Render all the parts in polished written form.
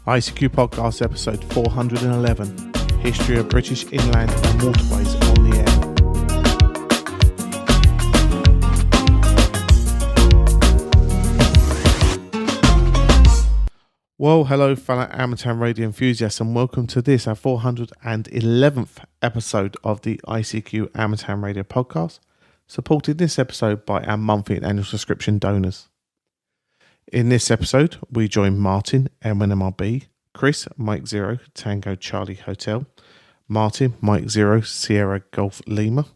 ICQ Podcast episode 411, History of British Inland and Waterways on the Air. Well, hello fellow amateur radio enthusiasts, and welcome to this, our 411th episode of the ICQ Amateur Radio Podcast, supported this episode by our monthly and annual subscription donors. In this episode, we join Martin M1MRB, Chris Mike 0 Tango Charlie Hotel, Martin Mike 0 Sierra Golf Lima,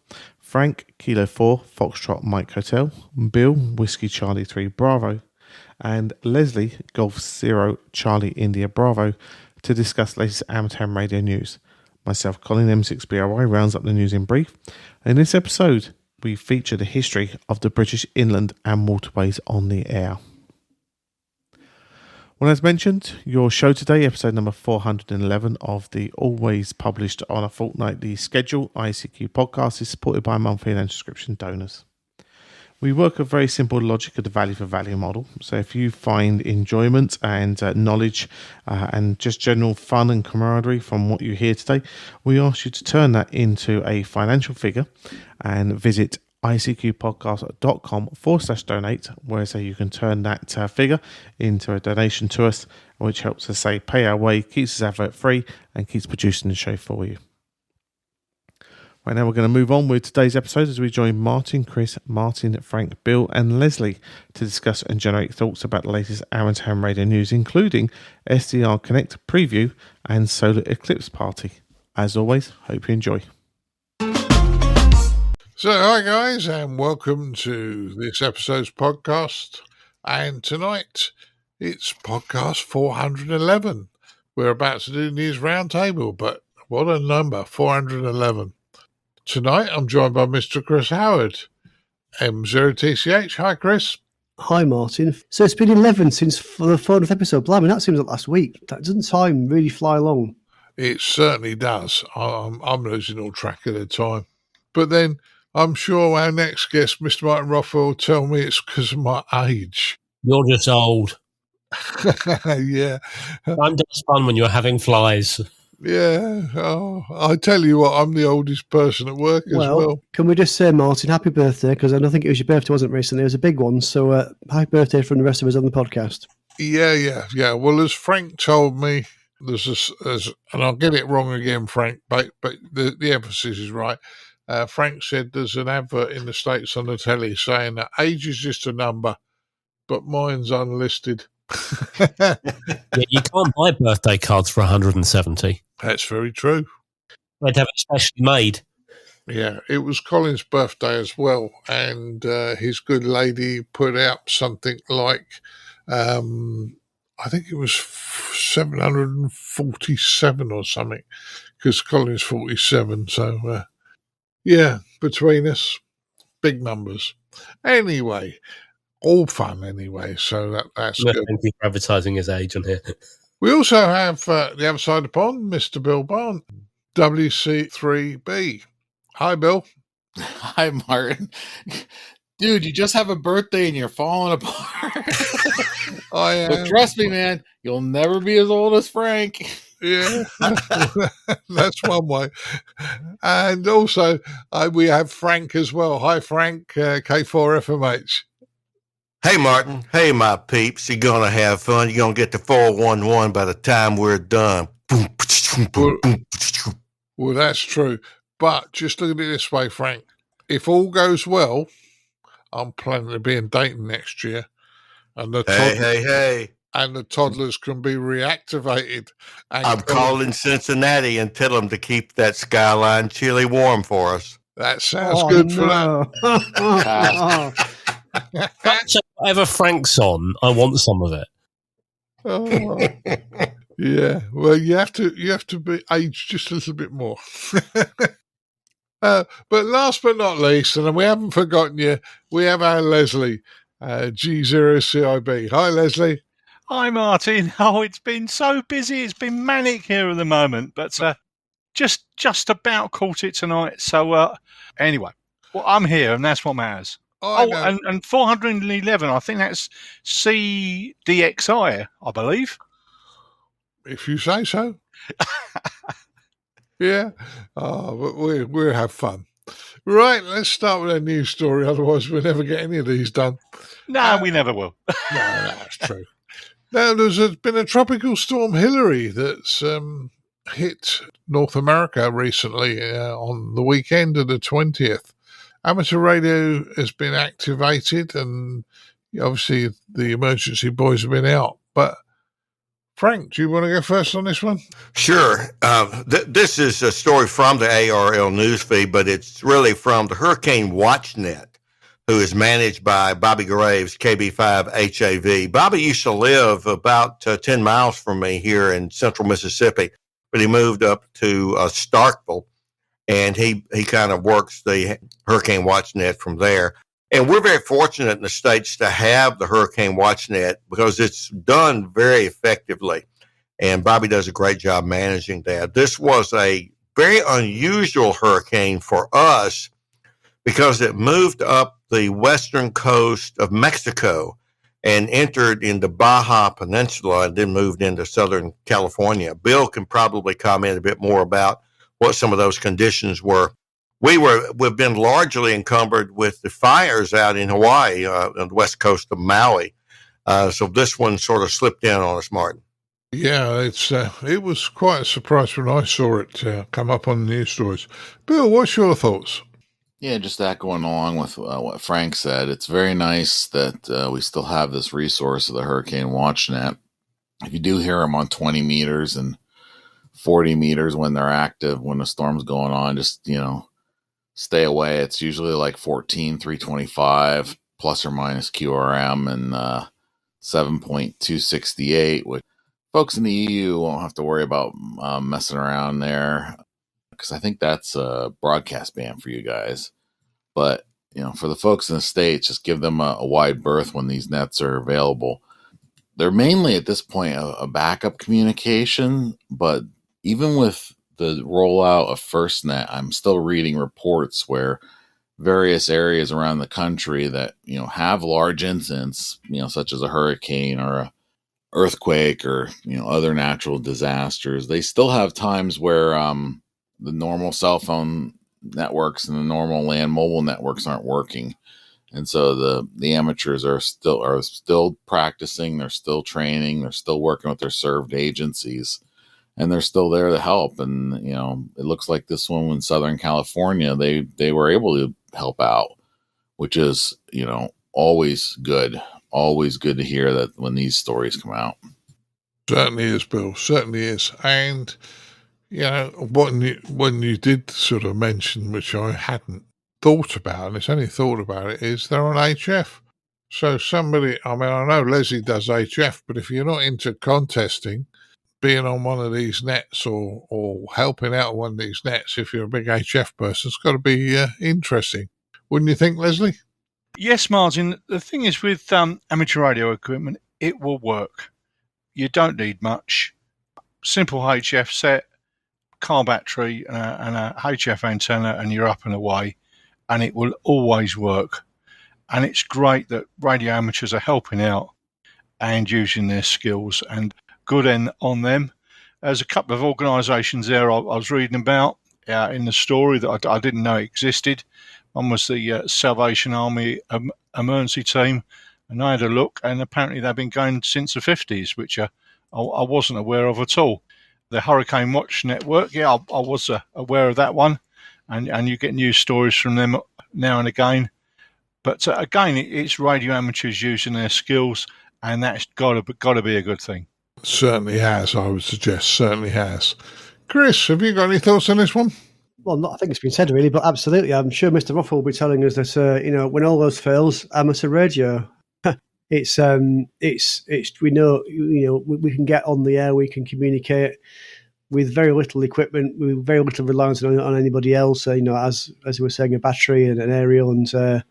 Frank Kilo 4 Foxtrot Mike Hotel, Bill Whiskey Charlie 3 Bravo, and Leslie Golf 0 Charlie India Bravo to discuss latest amateur radio news. Myself, Colin M6BRY, rounds up the news in brief. In this episode, we feature the history of the British inland and waterways on the air. Well, as mentioned, your show today, episode number 411 of the always published on a fortnightly schedule ICQ podcast, is supported by monthly and subscription donors. We work a very simple logic of the value for value model. So if you find enjoyment and knowledge and just general fun and camaraderie from what you hear today, we ask you to turn that into a financial figure and visit ICQpodcast.com/donate, where so you can turn that figure into a donation to us, which helps us pay our way, keeps us advert free, and keeps producing the show for you. Right now, we're going to move on with today's episode as we join Martin, Chris, Martin, Frank, Bill, and Leslie to discuss and generate thoughts about the latest amateur radio news, including SDR Connect preview and Solar Eclipse party. As always, hope you enjoy. So, hi guys, and welcome to this episode's podcast. And tonight, it's podcast 411. We're about to do News Roundtable, but what a number, 411. Tonight, I'm joined by Mr. Chris Howard, M0TCH. Hi, Chris. Hi, Martin. So it's been 11 since the 400th episode. Blimey, that seems like last week. Doesn't time really fly along? It certainly does. I'm losing all track of the time. But then, I'm sure our next guest, Mr. Martin Rothwell, will tell me it's because of my age. You're just old. Yeah. Time does fun when you're having flies. Yeah. Oh, I tell you what, I'm the oldest person at work as well. Can we just say, Martin, happy birthday? Because I don't think it was your birthday, wasn't it, recently? It was a big one. So happy birthday from the rest of us on the podcast. Yeah. Well, as Frank told me, there's and I'll get it wrong again, Frank, but the emphasis is right. Frank said there's an advert in the States on the telly saying that age is just a number, but mine's unlisted. Yeah, you can't buy birthday cards for 170. That's very true. They'd have it specially made. Yeah, it was Colin's birthday as well, and his good lady put out something like, I think it was 747 or something, because Colin's 47, so... yeah, between us, big numbers. Anyway, all fun anyway, so that's good. Thank you for advertising his age on here. We also have the other side of the pond, Mr. Bill Barn, WC3B. Hi, Bill. Hi, Martin. Dude, you just have a birthday and you're falling apart. I am. But trust me, man, you'll never be as old as Frank. Yeah, that's one way. And also, we have Frank as well. Hi, Frank, K4FMH. Hey, Martin. Hey, my peeps. You're going to have fun. You're going to get the 411 by the time we're done. Well, that's true. But just look at it this way, Frank. If all goes well, I'm planning to be in Dayton next year. And Hey. And the toddlers can be reactivated. And I'm calling Cincinnati and tell them to keep that skyline chilly warm for us. That sounds good for that. So whatever Frank's on, I want some of it. Oh, yeah. Well, you have to be aged just a little bit more. But last but not least, and we haven't forgotten you, we have our Leslie, G0CIB. Hi, Leslie. Hi, Martin. Oh, it's been so busy. It's been manic here at the moment, but just about caught it tonight. So anyway, well, I'm here, and that's what matters. And 411, I think that's CDXI, I believe. If you say so. Yeah. Oh, but we'll have fun. Right, let's start with a news story. Otherwise, we'll never get any of these done. No, we never will. No, that's true. Now, there's been a tropical storm, Hilary, that's hit North America recently on the weekend of the 20th. Amateur radio has been activated, and obviously the emergency boys have been out. But Frank, do you want to go first on this one? Sure. This is a story from the ARL newsfeed, but it's really from the Hurricane WatchNet, who is managed by Bobby Graves, KB5 HAV. Bobby used to live about 10 miles from me here in central Mississippi, but he moved up to Starkville, and he kind of works the Hurricane WatchNet from there. And we're very fortunate in the States to have the Hurricane WatchNet because it's done very effectively. And Bobby does a great job managing that. This was a very unusual hurricane for us because it moved up the western coast of Mexico and entered in the Baja Peninsula and then moved into Southern California. Bill can probably comment a bit more about what some of those conditions were. We've been largely encumbered with the fires out in Hawaii, on the west coast of Maui. So this one sort of slipped in on us, Martin. Yeah, it was quite a surprise when I saw it come up on the news stories. Bill, what's your thoughts? Yeah, just that going along with what Frank said. It's very nice that we still have this resource of the Hurricane WatchNet. If you do hear them on 20 meters and 40 meters when they're active, when the storm's going on, just, stay away. It's usually like 14,325 plus or minus QRM and 7.268, which folks in the EU won't have to worry about messing around there because I think that's a broadcast band for you guys. But, for the folks in the States, just give them a wide berth when these nets are available. They're mainly at this point a backup communication, but even with the rollout of FirstNet, I'm still reading reports where various areas around the country that, have large incidents, such as a hurricane or a earthquake or, other natural disasters, they still have times where the normal cell phone networks and the normal land mobile networks aren't working. And so the amateurs are still practicing, they're still training, they're still working with their served agencies. And they're still there to help. And, it looks like this one in Southern California, they were able to help out, which is, always good to hear that when these stories come out. Certainly is, Bill. Certainly is. And, when you did sort of mention, which I hadn't thought about, and it's only thought about it, is they're on HF. So I know Leslie does HF, but if you're not into contesting, being on one of these nets or helping out on one of these nets, if you're a big HF person, it's got to be interesting. Wouldn't you think, Leslie? Yes, Martin. The thing is with amateur radio equipment, it will work. You don't need much. Simple HF set, car battery, and a HF antenna, and you're up and away, and it will always work. And it's great that radio amateurs are helping out and using their skills, and good on them. There's a couple of organisations there I was reading about in the story that I didn't know existed. One was the Salvation Army emergency team, and I had a look, and apparently they've been going since the 50s, which I wasn't aware of at all. The Hurricane Watch Network, I was aware of that one, and you get news stories from them now and again. But again, it's radio amateurs using their skills, and that's got to be a good thing. Certainly has, I would suggest. Certainly has. Chris, have you got any thoughts on this one? Well, I think it's been said really, but absolutely. I'm sure Mr. Rothwell will be telling us that, when all else fails, amateur radio. It's we know, we can get on the air, we can communicate with very little equipment, with very little reliance on anybody else. As we were saying, a battery and an aerial, and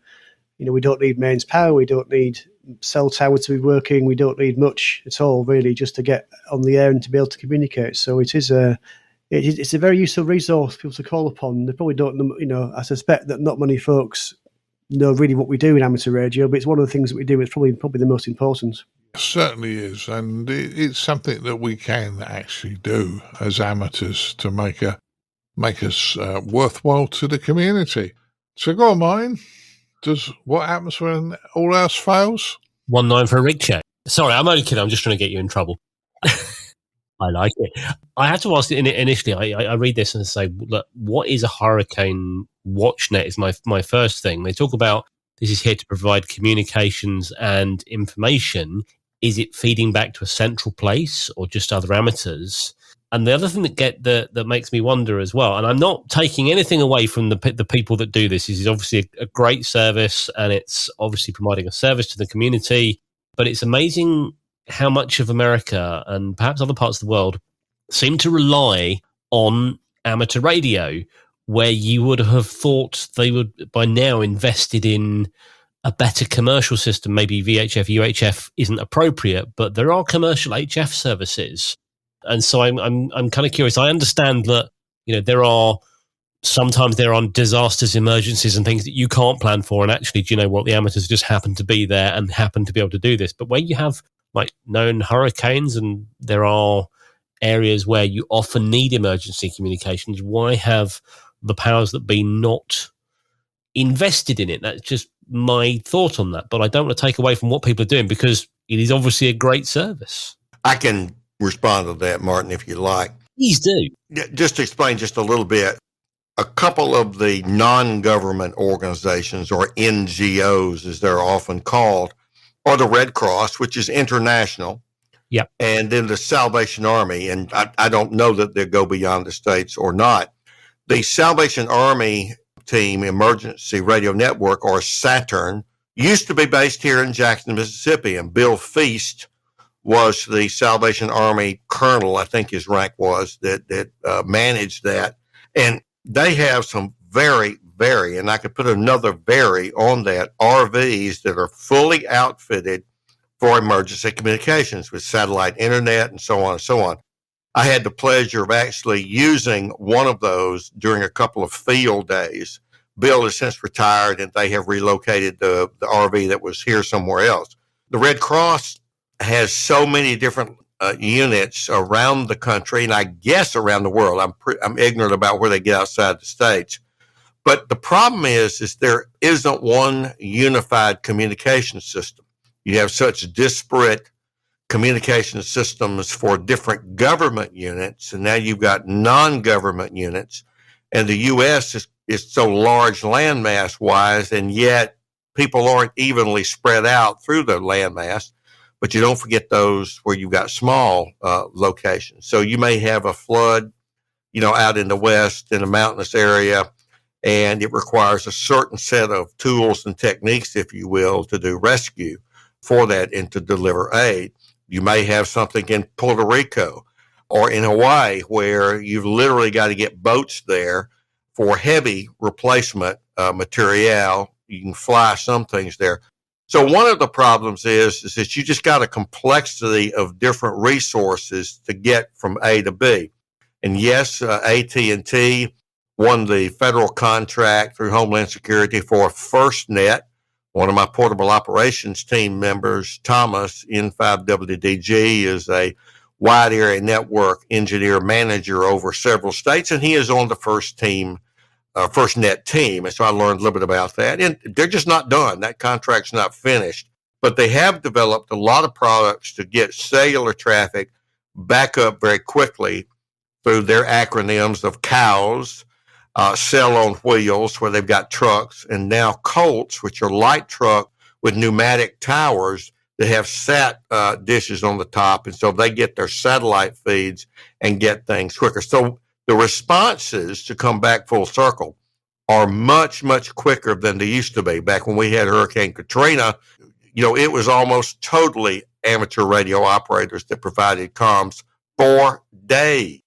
we don't need mains power, we don't need cell tower to be working, we don't need much at all really just to get on the air and to be able to communicate. So it's a very useful resource for people to call upon. They probably don't, I suspect that not many folks know really what we do in amateur radio, but it's one of the things that we do. It's probably the most important. Certainly is, and it's something that we can actually do as amateurs to make us worthwhile to the community. So go on, mine. What happens when all else fails? 1-9 for a rig check. Sorry, I'm only kidding. I'm just trying to get you in trouble. I like it. I had to ask initially. I read this and say, look, what is a hurricane watchnet? Is my first thing. They talk about this is here to provide communications and information. Is it feeding back to a central place or just other amateurs? And the other thing that makes me wonder as well, and I'm not taking anything away from the people that do this, is obviously a great service, and it's obviously providing a service to the community. But it's amazing how much of America and perhaps other parts of the world seem to rely on amateur radio, where you would have thought they would by now invested in a better commercial system. Maybe VHF, UHF isn't appropriate, but there are commercial HF services. And so I'm kind of curious. I understand that, sometimes there are disasters, emergencies and things that you can't plan for. And actually, do you know what? The amateurs just happen to be there and happen to be able to do this. But where you have like known hurricanes and there are areas where you often need emergency communications, why have the powers that be not invested in it? That's just my thought on that. But I don't want to take away from what people are doing because it is obviously a great service. I can respond to that, Martin, if you like. Please do. Just to explain just a little bit, a couple of the non-government organizations, or NGOs as they're often called, are the Red Cross, which is international. Yep. And then the Salvation Army, and I don't know that they go beyond the states or not. The Salvation Army Team Emergency Radio Network, or SATERN, used to be based here in Jackson, Mississippi, and Bill Feast was the Salvation Army colonel, I think his rank was, that managed that. And they have some very, and I could put another very on that, RVs that are fully outfitted for emergency communications with satellite internet and so on and so on. I had the pleasure of actually using one of those during a couple of field days. Bill has since retired and they have relocated the RV that was here somewhere else. The Red Cross has so many different units around the country, and I guess around the world. I'm ignorant about where they get outside the states. But the problem is there isn't one unified communication system. You have such disparate communication systems for different government units, and now you've got non-government units. And the U.S. is so large landmass-wise, and yet people aren't evenly spread out through the landmass. But you don't forget those where you've got small locations. So you may have a flood, out in the west in a mountainous area, and it requires a certain set of tools and techniques, if you will, to do rescue for that and to deliver aid. You may have something in Puerto Rico or in Hawaii where you've literally got to get boats there for heavy replacement material. You can fly some things there. So one of the problems is that you just got a complexity of different resources to get from A to B. And yes, AT&T won the federal contract through Homeland Security for FirstNet. One of my portable operations team members, Thomas, N5WDG, is a wide area network engineer manager over several states, and he is on the FirstNet team. And so I learned a little bit about that. And they're just not done. That contract's not finished. But they have developed a lot of products to get cellular traffic back up very quickly through their acronyms of COWS, Cell on Wheels, where they've got trucks, and now Colts, which are light truck with pneumatic towers that have sat dishes on the top. And so they get their satellite feeds and get things quicker. So the responses, to come back full circle, are much, much quicker than they used to be. Back when we had Hurricane Katrina, it was almost totally amateur radio operators that provided comms for days.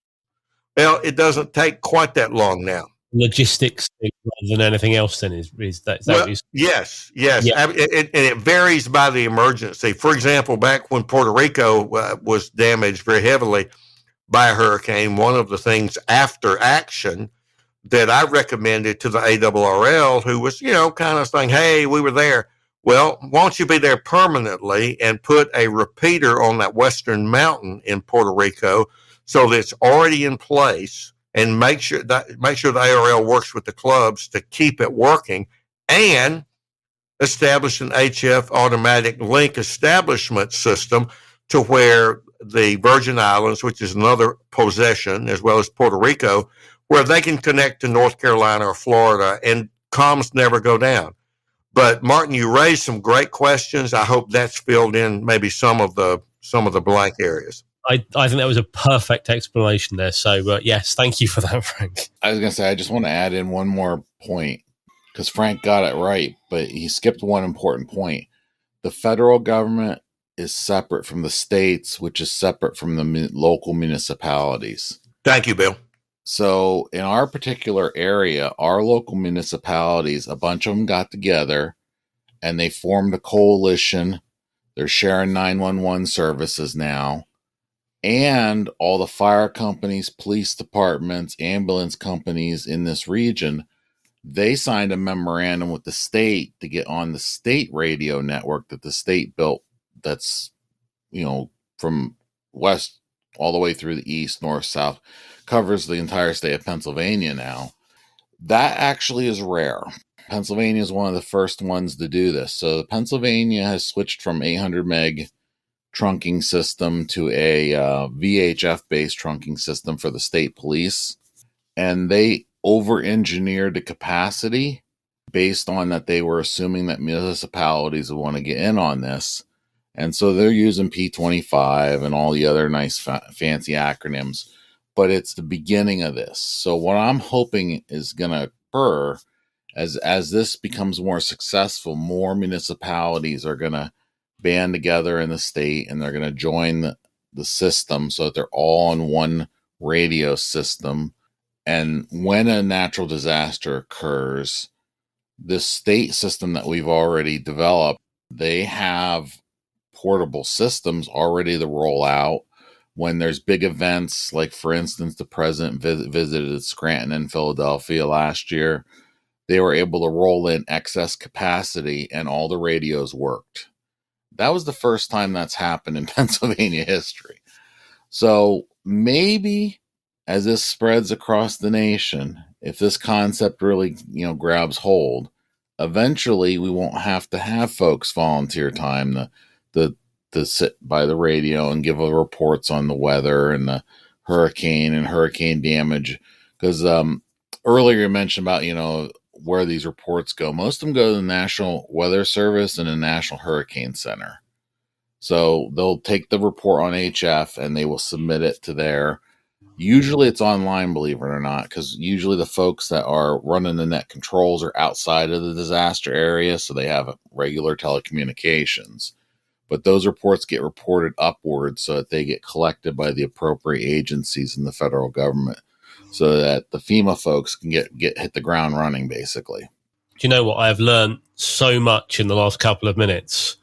Well, it doesn't take quite that long now. Logistics rather than anything else then is that well, yes. Yeah. And it varies by the emergency. For example, back when Puerto Rico was damaged very heavily by a hurricane, one of the things after action that I recommended to the ARRL, who was, kind of saying, hey, we were there, Well, why don't you be there permanently and put a repeater on that western mountain in Puerto Rico so that it's already in place, and make sure the ARL works with the clubs to keep it working, and establish an HF automatic link establishment system to where the Virgin Islands, which is another possession, as well as Puerto Rico, where they can connect to North Carolina or Florida, and comms never go down. But Martin, you raised some great questions. I hope that's filled in maybe some of the blank areas. I think that was a perfect explanation there. So yes, thank you for that, Frank. I was going to say, I just want to add in one more point, because Frank got it right, but he skipped one important point. The federal government is separate from the states, which is separate from the local municipalities. Thank you, Bill. So in our particular area, our local municipalities, a bunch of them got together and they formed a coalition. They're sharing 911 services now. And all the fire companies, police departments, ambulance companies in this region, they signed a memorandum with the state to get on the state radio network that the state built, that's, from west all the way through the east, north, south, covers the entire state of Pennsylvania now. That actually is rare. Pennsylvania is one of the first ones to do this. So Pennsylvania has switched from 800 meg trunking system to a VHF-based trunking system for the state police. And they over-engineered the capacity based on that they were assuming that municipalities would want to get in on this. And so they're using P25 and all the other nice fancy acronyms. But it's the beginning of this. So what I'm hoping is going to occur as this becomes more successful, more municipalities are going to band together in the state, and they're going to join the system so that they're all on one radio system. And when a natural disaster occurs, this state system that we've already developed, they have portable systems already to roll out. When there's big events, like for instance, the president visited Scranton and Philadelphia last year, they were able to roll in excess capacity and all the radios worked. That was the first time that's happened in Pennsylvania history. So maybe as this spreads across the nation, if this concept really, grabs hold, eventually we won't have to have folks volunteer time to sit by the radio and give reports on the weather and the hurricane and hurricane damage. Because earlier you mentioned about, where these reports go. Most of them go to the National Weather Service and the National Hurricane Center. So they'll take the report on HF and they will submit it to there. Usually it's online, believe it or not, because usually the folks that are running the net controls are outside of the disaster area, so they have regular telecommunications. But those reports get reported upwards so that they get collected by the appropriate agencies in the federal government, so that the FEMA folks can get hit the ground running, basically. Do you know what? I've learned so much in the last couple of minutes.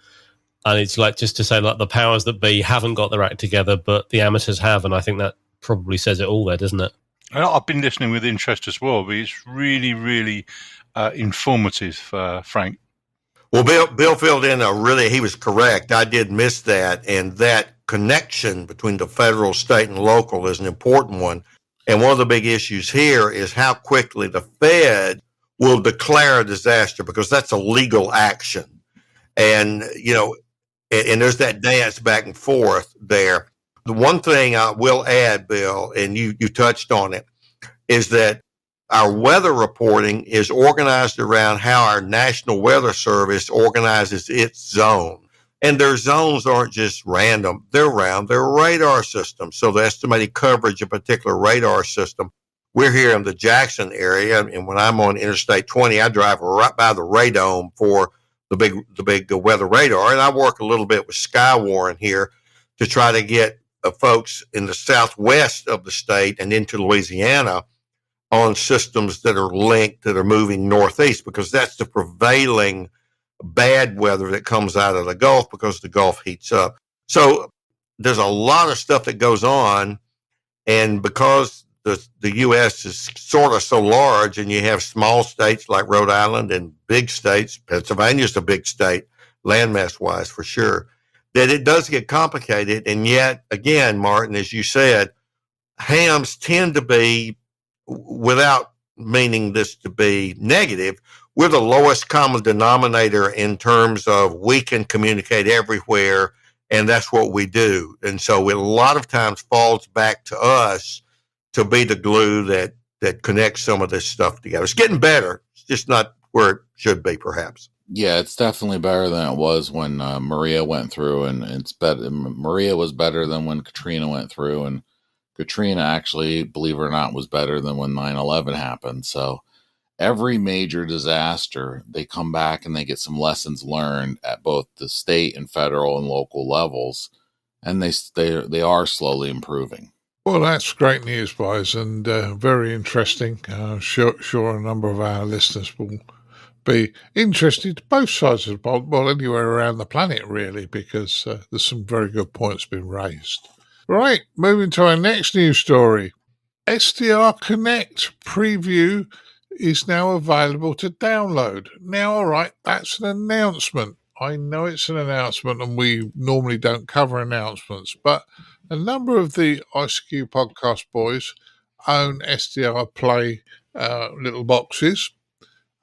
And it's like, just to say, like, the powers that be haven't got their act together, but the amateurs have. And I think that probably says it all there, doesn't it? I've been listening with interest as well, but it's really, really informative, Frank. Well, Bill filled in he was correct. I did miss that. And that connection between the federal, state, and local is an important one. And one of the big issues here is how quickly the Fed will declare a disaster, because that's a legal action. And, and there's that dance back and forth there. The one thing I will add, Bill, and you touched on it, is that our weather reporting is organized around how our National Weather Service organizes its zone. And their zones aren't just random. They're around their radar system. So the estimated coverage of a particular radar system, we're here in the Jackson area. And when I'm on Interstate 20, I drive right by the radome for the big weather radar. And I work a little bit with Skywarn here to try to get folks in the southwest of the state and into Louisiana on systems that are linked, that are moving northeast, because that's the prevailing bad weather that comes out of the Gulf, because the Gulf heats up. So there's a lot of stuff that goes on, and because the U.S. is sort of so large, and you have small states like Rhode Island and big states, Pennsylvania's a big state, landmass-wise for sure, that it does get complicated. And yet, again, Martin, as you said, hams tend to be, without meaning this to be negative, we're the lowest common denominator in terms of we can communicate everywhere, and that's what we do. And so it a lot of times falls back to us to be the glue that connects some of this stuff together. It's getting better. It's just not where it should be, perhaps. Yeah, it's definitely better than it was when Maria went through, and it's better. Maria was better than when Katrina went through, and Katrina actually, believe it or not, was better than when 9/11 happened. So every major disaster, they come back and they get some lessons learned at both the state and federal and local levels, and they are slowly improving. Well, that's great news, boys, and very interesting. Sure a number of our listeners will be interested to both sides of the pond, well, anywhere around the planet, really, because there's some very good points being raised. Right, moving to our next news story. SDR Connect preview is now available to download. Now, all right, that's an announcement. I know it's an announcement, and we normally don't cover announcements, but a number of the ICQ podcast boys own SDR Play little boxes,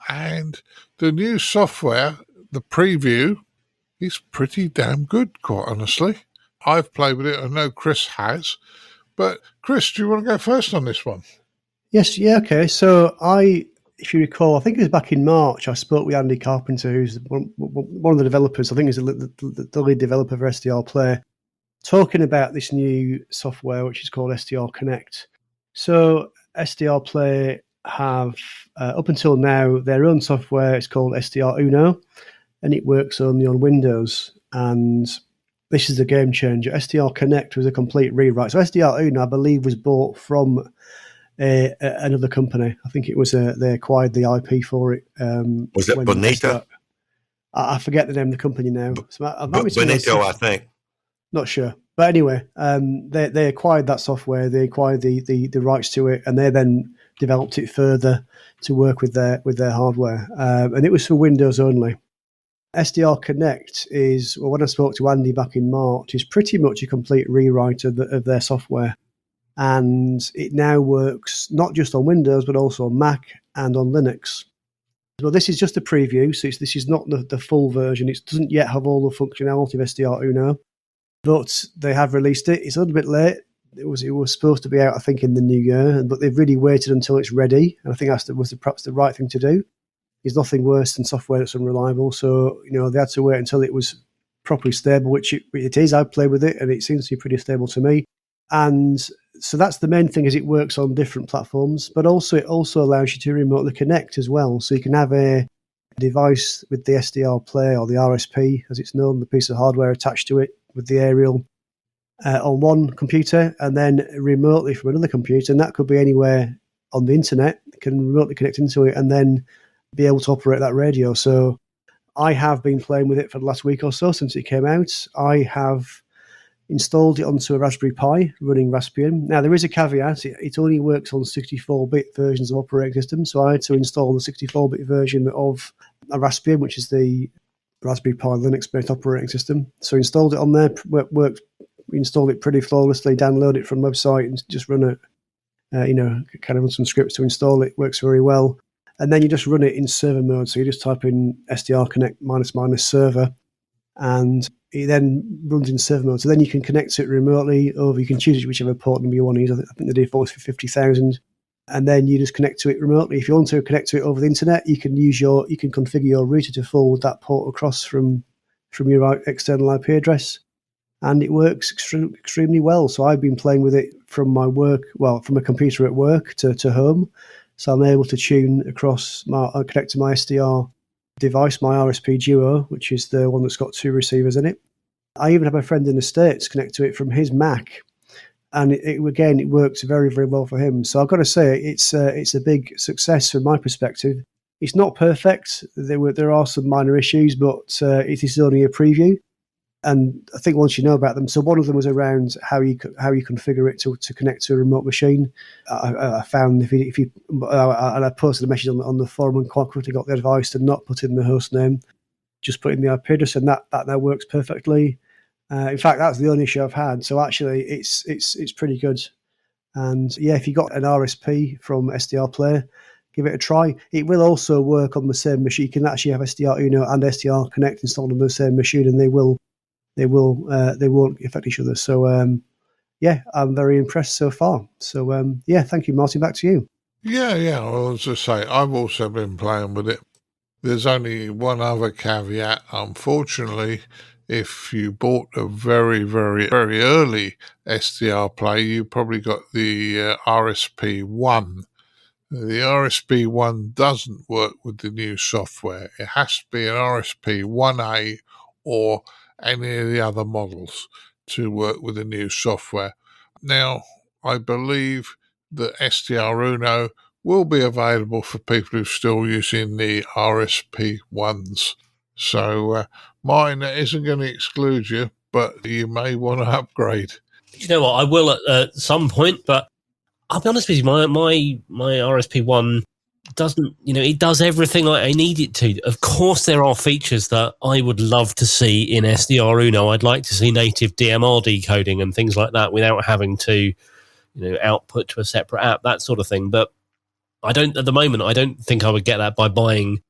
and the new software, the preview, is pretty damn good, quite honestly. I've played with it. I know Chris has. But Chris, do you want to go first on this one? Yes, yeah, okay. So if you recall, I think it was back in March, I spoke with Andy Carpenter, who's one of the developers, I think he's the lead developer for SDR Play, talking about this new software, which is called SDR Connect. So SDR Play have, up until now, their own software. It's called SDR Uno, and it works only on Windows. And this is a game changer. SDR Connect was a complete rewrite. So SDR Uno, I believe, was bought from another company. I think it was they acquired the IP for it. Was it Bonita? I forget the name of the company now. Bonito, I think. Not sure. But anyway, they acquired that software. They acquired the rights to it, and they then developed it further to work with their hardware. And it was for Windows only. SDR Connect is, well, when I spoke to Andy back in March, is pretty much a complete rewrite of their software. And it now works not just on Windows, but also on Mac and on Linux. Well, this is just a preview, so this is not the full version. It doesn't yet have all the functionality of SDR Uno, but they have released it. It's a little bit late. It was supposed to be out, I think, in the new year, but they've really waited until it's ready. And I think that was perhaps the right thing to do. There's nothing worse than software that's unreliable. So, they had to wait until it was properly stable, which it is. I've played with it, and it seems to be pretty stable to me. And so that's the main thing, is it works on different platforms, but also it also allows you to remotely connect as well. So you can have a device with the SDR Play, or the RSP, as it's known, the piece of hardware attached to it with the aerial on one computer, and then remotely from another computer. And that could be anywhere on the internet. You can remotely connect into it and then be able to operate that radio. So I have been playing with it for the last week or so since it came out. I have installed it onto a Raspberry Pi running Raspbian. Now, there is a caveat. It only works on 64-bit versions of operating systems. So I had to install the 64-bit version of a Raspbian, which is the Raspberry Pi Linux-based operating system. So I installed it on there, installed it pretty flawlessly, download it from the website and just run it, kind of run some scripts to install it. Works very well. And then you just run it in server mode. So you just type in SDR Connect -- server, and it then runs in server mode. So then you can connect to it remotely over. You can choose whichever port number you want to use. I think the default is for 50,000. And then you just connect to it remotely. If you want to connect to it over the internet, you can configure your router to forward that port across from your external IP address. And it works extremely well. So I've been playing with it from my work, from a computer at work to home. So I'm able to tune across, connect to my SDR device, my RSP Duo, which is the one that's got 2 receivers in it. I even have a friend in the States connect to it from his Mac. And it works very, very well for him. So I've got to say, it's a big success from my perspective. It's not perfect. There are some minor issues, but it is only a preview. And I think once you know about them, so one of them was around how you configure it to connect to a remote machine. I found if you and I posted a message on the forum and quite quickly got the advice to not put in the host name, just put in the IP address, and that now works perfectly. In fact, that's the only issue I've had. So actually, it's pretty good. And yeah, if you got an RSP from SDR Play, give it a try. It will also work on the same machine. You can actually have SDR Uno and SDR Connect installed on the same machine, and they won't affect each other. So yeah, I'm very impressed so far. So yeah, thank you, Martin. Back to you. Yeah. Well, as I say, I've also been playing with it. There's only one other caveat. Unfortunately, if you bought a very, very, very early SDR Play, you probably got the RSP1. The RSP1 doesn't work with the new software. It has to be an RSP1A or any of the other models to work with the new software. Now, I believe that SDR Uno will be available for people who are still using the RSP1s. So, mine isn't going to exclude you, but you may want to upgrade. You know what? I will at some point, but I'll be honest with you, my RSP1 doesn't, it does everything I need it to. Of course, there are features that I would love to see in SDR Uno. I'd like to see native DMR decoding and things like that without having to, output to a separate app, that sort of thing. But at the moment, I don't think I would get that by buying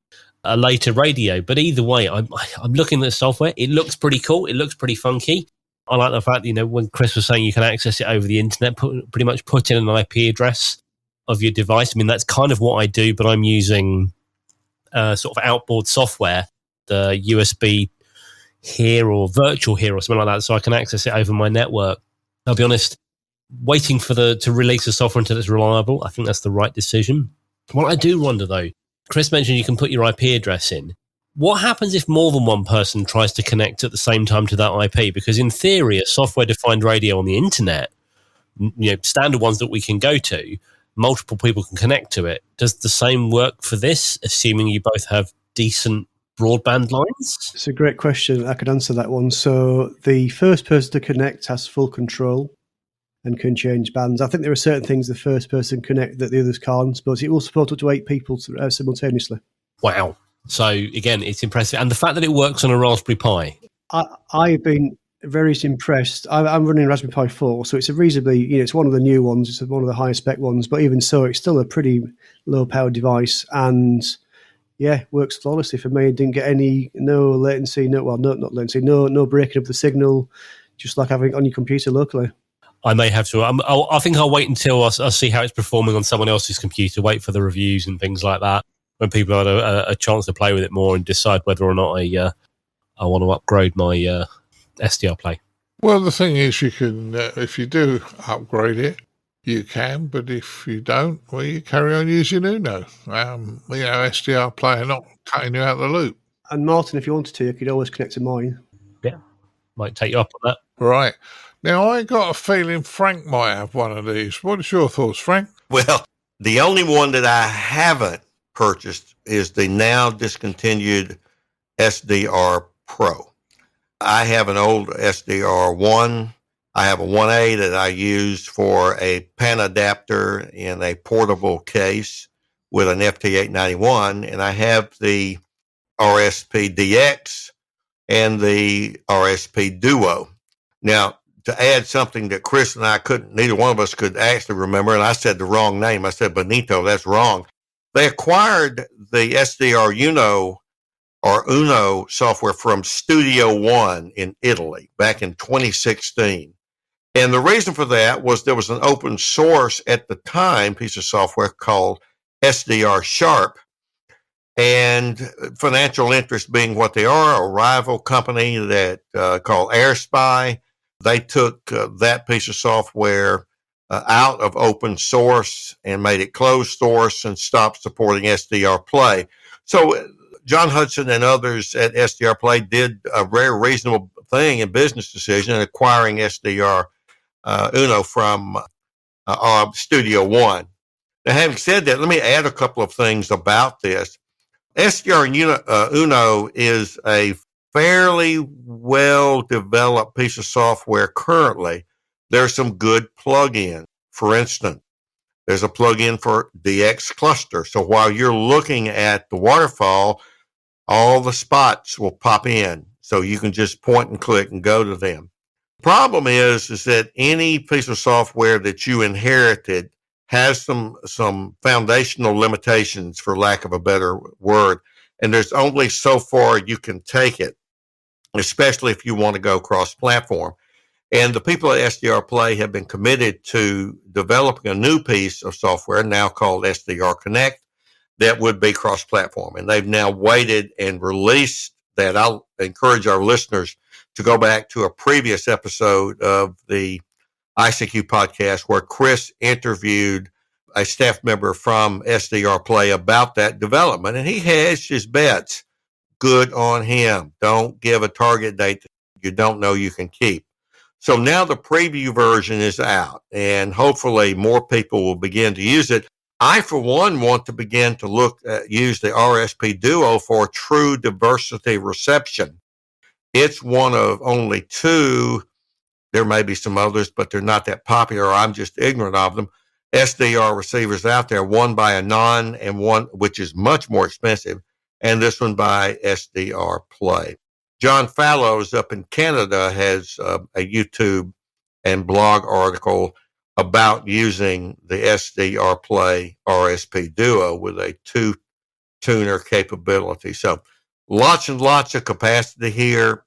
a later radio. But either way, I'm looking at the software. It looks pretty cool. It looks pretty funky. I like the fact that, when Chris was saying you can access it over the internet, pretty much put in an IP address of your device. I mean, that's kind of what I do, but I'm using sort of outboard software, the USB here or virtual here or something like that, so I can access it over my network. I'll be honest, waiting for to release the software until it's reliable, I think that's the right decision. What I do wonder, though, Chris mentioned you can put your IP address in. What happens if more than one person tries to connect at the same time to that IP? Because in theory, a software-defined radio on the internet, standard ones that we can go to, multiple people can connect to it. Does the same work for this, assuming you both have decent broadband lines? It's a great question. I could answer that one. So the first person to connect has full control and can change bands. I think there are certain things the first person connect that the others can't, but it will support up to 8 people simultaneously. Wow. So again, it's impressive. And the fact that it works on a Raspberry Pi. I've been very impressed. I'm running Raspberry Pi 4, so it's a reasonably, it's one of the new ones. It's one of the higher spec ones, but even so, it's still a pretty low powered device. And yeah, works flawlessly for me. Didn't get no latency, not latency, no breaking of the signal, just like having it on your computer locally. I may have to. I think I'll wait until I see how it's performing on someone else's computer, wait for the reviews and things like that, when people have a chance to play with it more and decide whether or not I want to upgrade my SDR Play. Well, the thing is, you can, if you do upgrade it, you can, but if you don't, well, you carry on using Uno. SDR Play are not cutting you out of the loop. And Martin, if you wanted to, you could always connect to mine. Yeah, might take you up on that. Right. Now, I got a feeling Frank might have one of these. What are your thoughts, Frank? Well, the only one that I haven't purchased is the now discontinued SDR Pro. I have an old SDR1. I have a 1A that I used for a PAN adapter in a portable case with an FT891, and I have the RSP DX and the RSP Duo. Now, to add something that Chris and I neither one of us could actually remember, and I said the wrong name. I said Benito, that's wrong. They acquired the SDR Uno software from Studio One in Italy back in 2016. And the reason for that was there was an open source at the time piece of software called SDR Sharp. And financial interest being what they are, a rival company that called AirSpy, they took that piece of software out of open source and made it closed source and stopped supporting SDR Play. So John Hudson and others at SDR Play did a very reasonable thing and business decision in acquiring SDR Uno from Studio One. Now, having said that, let me add a couple of things about this. SDR Uno is a fairly well-developed piece of software currently. There's some good plugins. For instance, there's a plugin for DX Cluster. So while you're looking at the waterfall, all the spots will pop in. So you can just point and click and go to them. Problem is that any piece of software that you inherited has some foundational limitations, for lack of a better word, and there's only so far you can take it, especially if you want to go cross-platform. And the people at SDR Play have been committed to developing a new piece of software now called SDR Connect that would be cross-platform. And they've now waited and released that. I'll encourage our listeners to go back to a previous episode of the ICQ podcast where Chris interviewed a staff member from SDR Play about that development, and he hedged his bets. Good on him. Don't give a target date that you don't know you can keep. So now the preview version is out, and hopefully more people will begin to use it. I, for one, want to begin to use the RSP Duo for true diversity reception. It's one of only two. There may be some others, but they're not that popular. I'm just ignorant of them. SDR receivers out there, one by Anon and one which is much more expensive, and this one by SDR Play. John Fallows up in Canada has a YouTube and blog article about using the SDR Play RSP Duo with a two-tuner capability. So lots and lots of capacity here.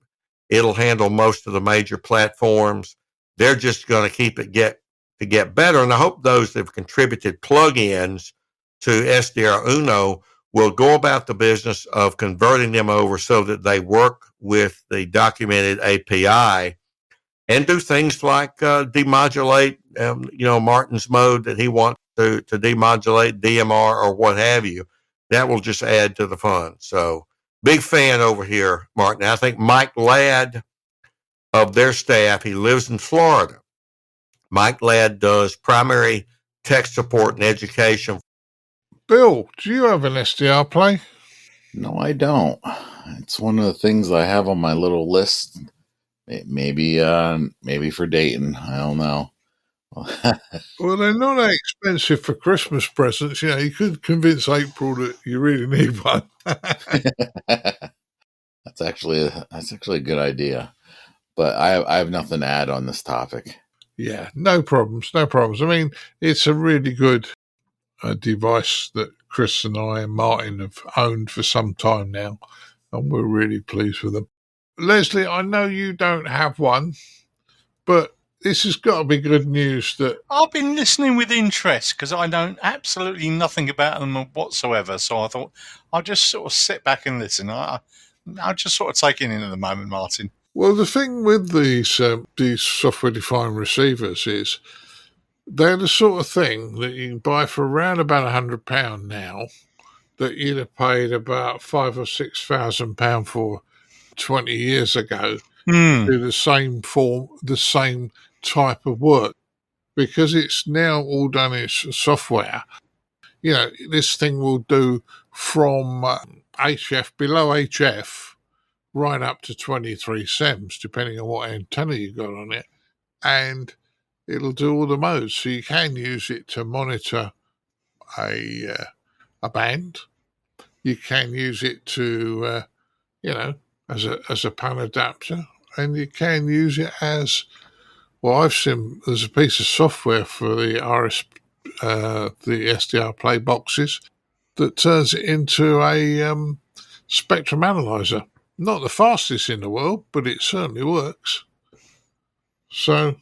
It'll handle most of the major platforms. They're just going to keep it get better. And I hope those that have contributed plugins to SDR Uno will go about the business of converting them over so that they work with the documented API and do things like demodulate, Martin's mode that he wants to demodulate, DMR, or what have you. That will just add to the fun. So big fan over here, Martin. I think Mike Ladd of their staff, he lives in Florida. Mike Ladd does primary tech support and education. Bill, do you have an SDR Play? No, I don't. It's one of the things I have on my little list. Maybe for Dayton. I don't know. Well, they're not that expensive for Christmas presents. You could convince April that you really need one. That's actually a good idea. But I have nothing to add on this topic. Yeah, no problems. I mean, it's a really good device that Chris and I and Martin have owned for some time now, and we're really pleased with them. Leslie, I know you don't have one, but this has got to be good news that I've been listening with interest because I know absolutely nothing about them whatsoever. So I thought I'll just sort of sit back and listen. I'll just sort of take it in at the moment, Martin. Well, the thing with these software-defined receivers is they're the sort of thing that you can buy for around about £100 now that you'd have paid about £5,000 or £6,000 for 20 years ago to do the same form, the same type of work. Because it's now all done in software, this thing will do from HF, below HF, right up to 23 SEMS, depending on what antenna you got on it. And it'll do all the modes. So you can use it to monitor a band. You can use it to, as a PAN adapter. And you can use it as, well, I've seen there's a piece of software for the the SDR Play boxes that turns it into a spectrum analyzer. Not the fastest in the world, but it certainly works. So,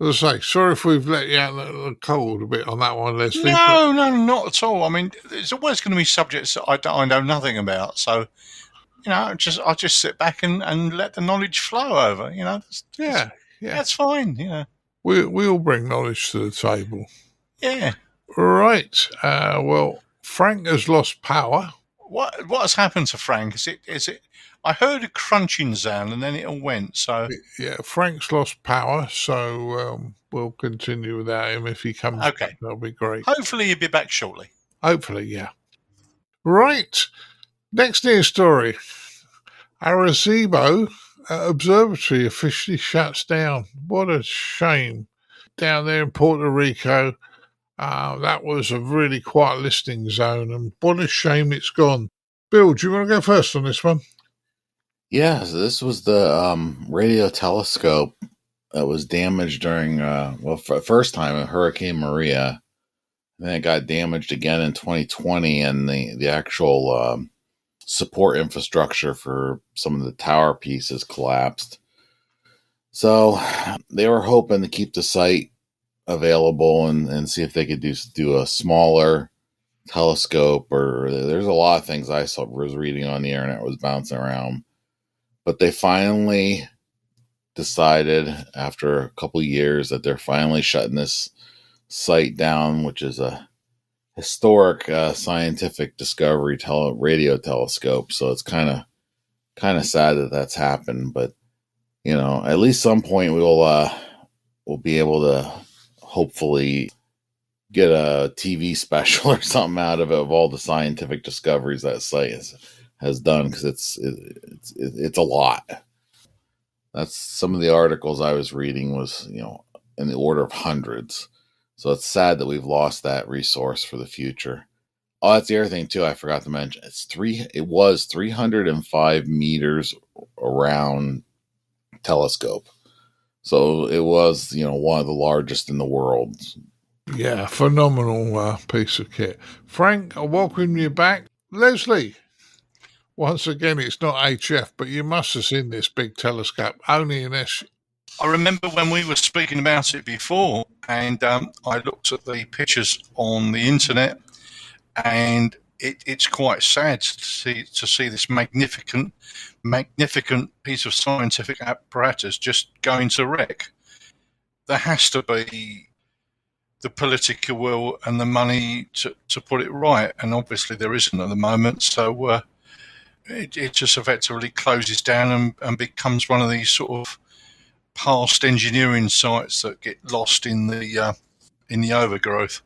as I say, sorry if we've let you out the cold a bit on that one, Leslie. No, not at all. I mean, there's always going to be subjects that I know nothing about. So, I'll just sit back and let the knowledge flow over. That's fine. We all bring knowledge to the table. Yeah. Right. Well, Frank has lost power. What has happened to Frank? Is it? I heard a crunching sound and then it all went. So yeah, Frank's lost power. So we'll continue without him. If he comes back, that'll be great. Hopefully he'll be back shortly. Hopefully, yeah. Right. Next news story. Arecibo Observatory officially shuts down. What a shame. Down there in Puerto Rico, that was a really quiet listening zone, and what a shame it's gone. Bill, do you want to go first on this one? Yeah, so this was the radio telescope that was damaged during, for the first time, Hurricane Maria. Then it got damaged again in 2020, and the actual support infrastructure for some of the tower pieces collapsed. So they were hoping to keep the site available and see if they could do a smaller telescope, or there's a lot of things I was reading on the internet was bouncing around. But they finally decided after a couple of years that they're finally shutting this site down, which is a historic scientific discovery radio telescope. So it's kind of sad that that's happened, but at least some point we'll be able to hopefully get a TV special or something out of it, of all the scientific discoveries that site has done, because it's a lot. That's some of the articles I was reading was in the order of hundreds. So it's sad that we've lost that resource for the future. Oh, that's the other thing too I forgot to mention. It was 305 meters around telescope. So it was, one of the largest in the world. Yeah, phenomenal piece of kit. Frank, I welcome you back. Leslie, once again, it's not HF, but you must have seen this big telescope, only in S. I remember when we were speaking about it before, and I looked at the pictures on the internet, and it's quite sad to see this magnificent piece of scientific apparatus just going to wreck. There has to be the political will and the money to put it right, and obviously there isn't at the moment. So it just effectively closes down and becomes one of these sort of past engineering sites that get lost in the overgrowth.